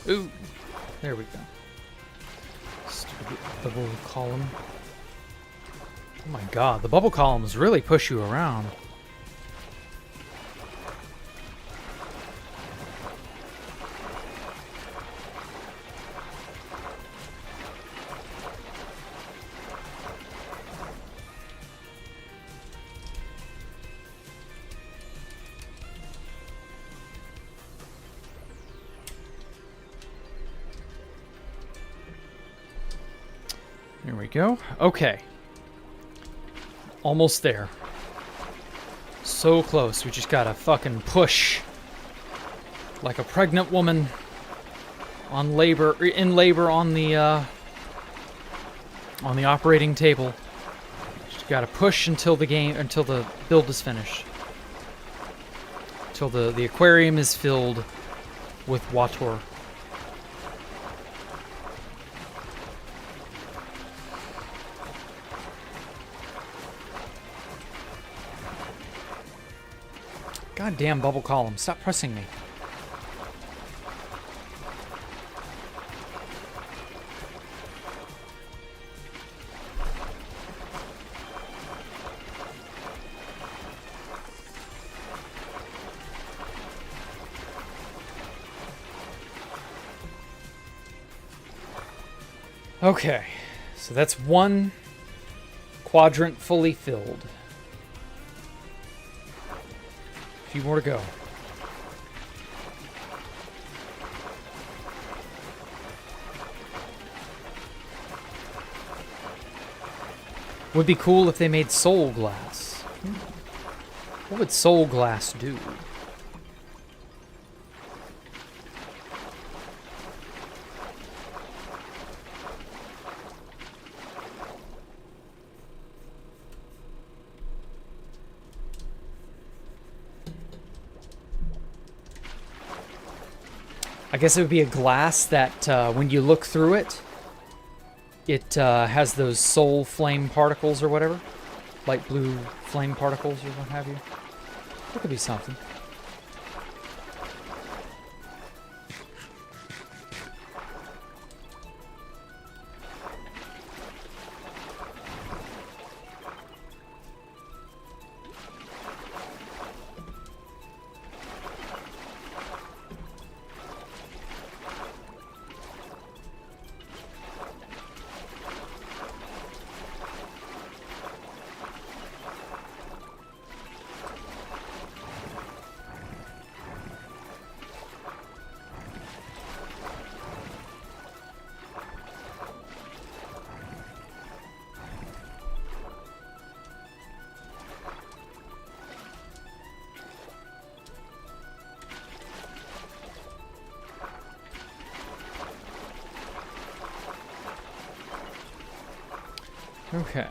Ooh, there we go. Stupid bubble column. Oh my god, the bubble columns really push you around. There we go. Okay. Almost there. So close. We just gotta fucking push. Like a pregnant woman in labor on the operating table. Just gotta push until the build is finished. Until the aquarium is filled with water. Goddamn bubble column, stop pressing me. Okay, So that's one quadrant fully filled. A few more to go. Would be cool if they made soul glass. What would soul glass do? I guess it would be a glass that when you look through it, it has those soul flame particles or whatever. Light blue flame particles or what have you. That could be something. Okay.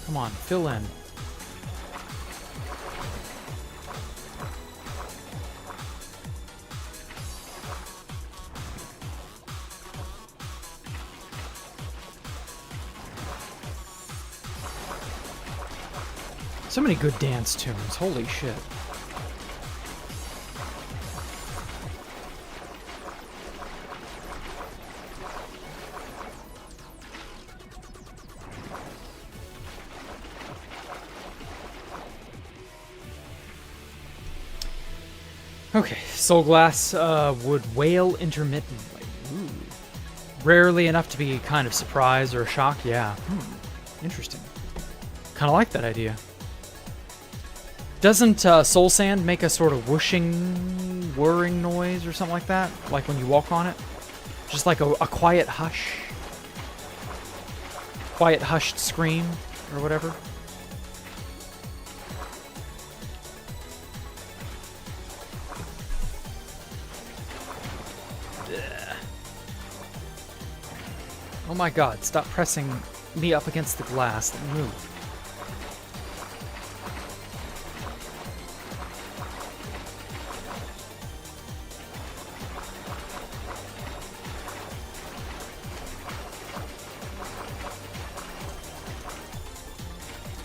Come on, fill in. So many good dance tunes. Holy shit. Okay, Soul Glass would wail intermittently. Ooh. Rarely enough to be kind of surprise or a shock. Yeah. Interesting. Kind of like that idea. Doesn't Soul Sand make a sort of whooshing, whirring noise or something like that? Like when you walk on it? Just like a quiet hush. Quiet hushed scream or whatever. Oh my god, stop pressing me up against the glass. Let me move.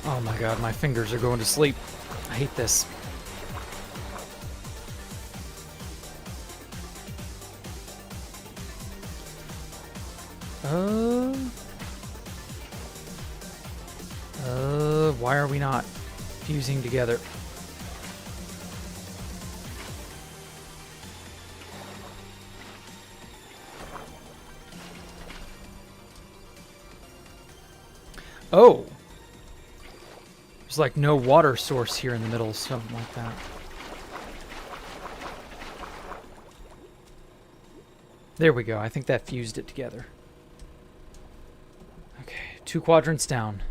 Oh my god, my fingers are going to sleep. I hate this. Why are we not fusing together? Oh! There's like no water source here in the middle, something like that. There we go. I think that fused it together. Okay, 2 quadrants down.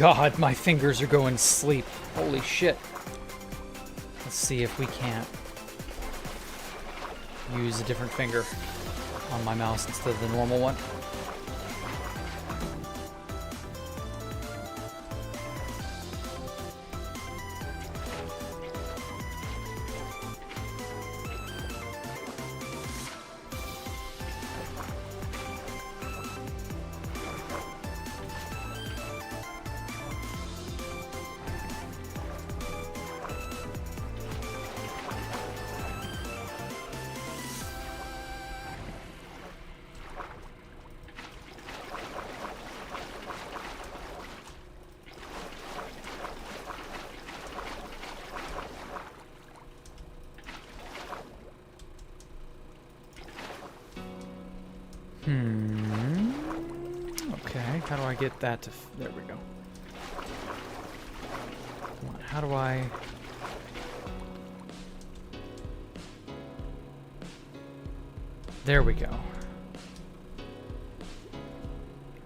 god, my fingers are going to sleep. Holy shit. Let's see if we can't use a different finger on my mouse instead of the normal one. Okay, how do I get that to... There we go. Come on, how do I... There we go.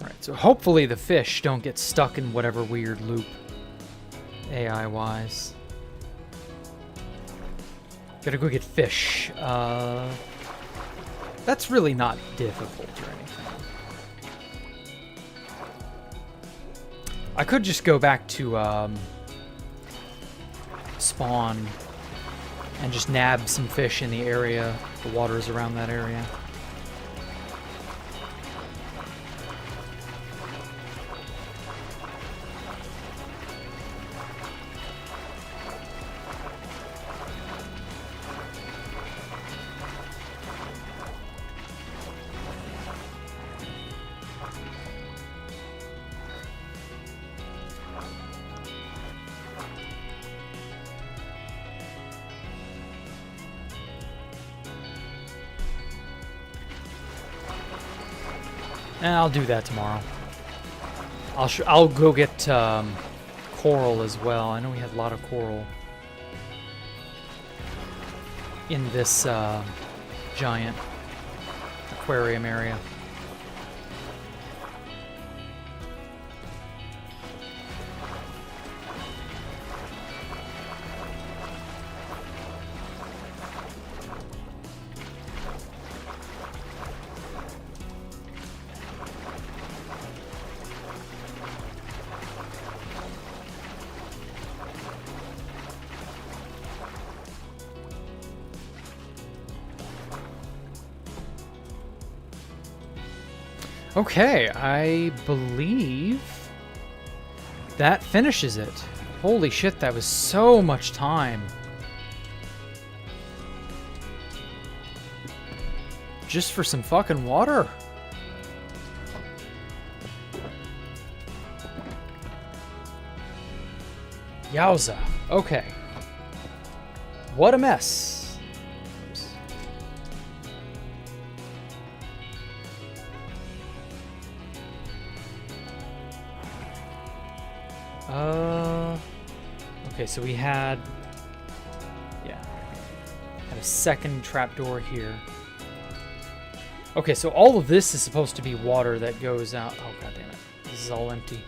Alright, so hopefully the fish don't get stuck in whatever weird loop, AI-wise. Gotta go get fish. That's really not difficult or anything. I could just go back to spawn and just nab some fish in the area, the waters around that area. And I'll do that tomorrow. I'll go get coral as well. I know we had a lot of coral in this giant aquarium area. Okay, I believe that finishes it. Holy shit, that was so much time. Just for some fucking water. Yowza. Okay. What a mess. Okay, so we had a second trapdoor here. Okay, so all of this is supposed to be water that goes out. Oh, god damn it. This is all empty.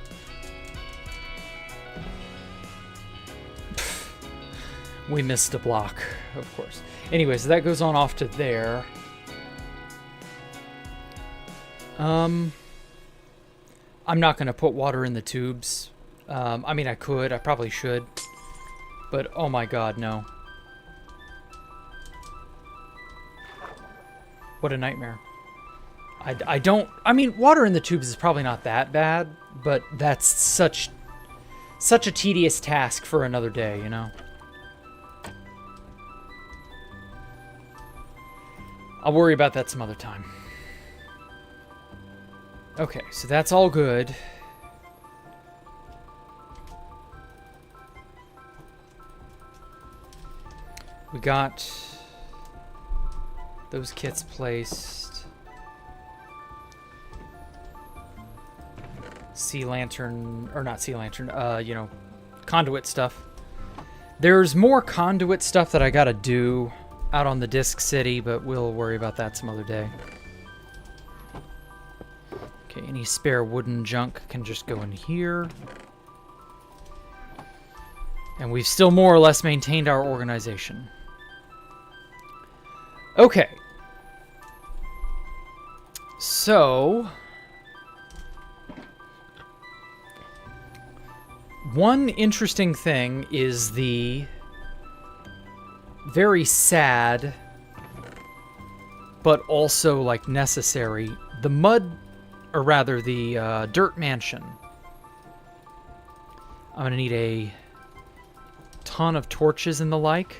We missed a block, of course. Anyway, so that goes on off to there. I'm not going to put water in the tubes. I mean, I could. I probably should. But, oh my god, no. What a nightmare. I mean, water in the tubes is probably not that bad, but that's such a tedious task for another day, you know? I'll worry about that some other time. Okay, so that's all good. We got those kits placed. Sea lantern, or not sea lantern, you know, conduit stuff. There's more conduit stuff that I gotta do out on the Disc City, but we'll worry about that some other day. Okay, any spare wooden junk can just go in here. And we've still more or less maintained our organization. Okay. So, one interesting thing is the very sad, but also like necessary, the mud, or rather the dirt mansion. I'm gonna need a ton of torches and the like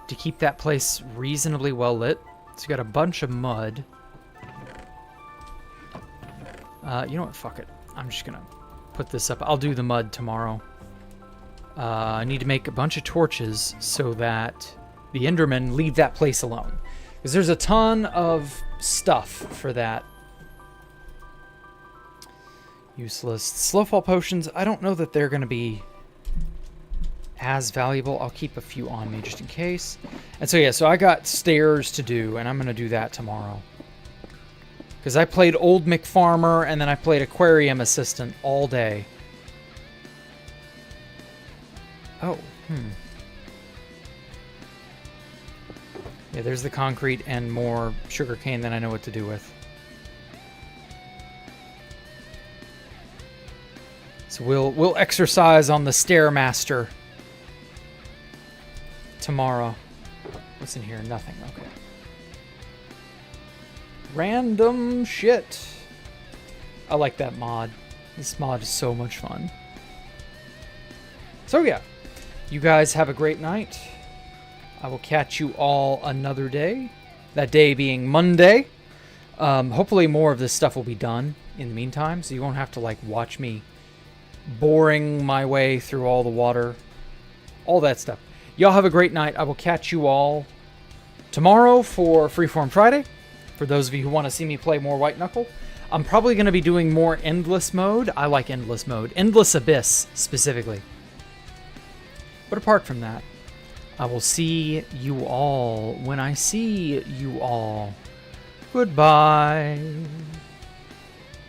to keep that place reasonably well lit. So you got a bunch of mud. You know what? Fuck it. I'm just gonna put this up. I'll do the mud tomorrow. I need to make a bunch of torches so that the Endermen leave that place alone. Because there's a ton of stuff for that. Useless. Slowfall potions, I don't know that they're going to be as valuable. I'll keep a few on me just in case. And so yeah, so I got stairs to do, and I'm going to do that tomorrow. Because I played Old McFarmer, and then I played Aquarium Assistant all day. Oh, Yeah, there's the concrete and more sugarcane than I know what to do with. So we'll exercise on the Stairmaster tomorrow. What's in here? Nothing. Okay. Random shit. I like that mod. This mod is so much fun. So yeah, you guys have a great night. I will catch you all another day. That day being Monday. Hopefully more of this stuff will be done in the meantime, so you won't have to like watch me boring my way through all the water, all that stuff. Y'all have a great night. I will catch you all tomorrow for Freeform Friday. For those of you who want to see me play more White Knuckle, I'm probably going to be doing more Endless mode. I like Endless mode. Endless Abyss, specifically. But apart from that, I will see you all when I see you all. Goodbye.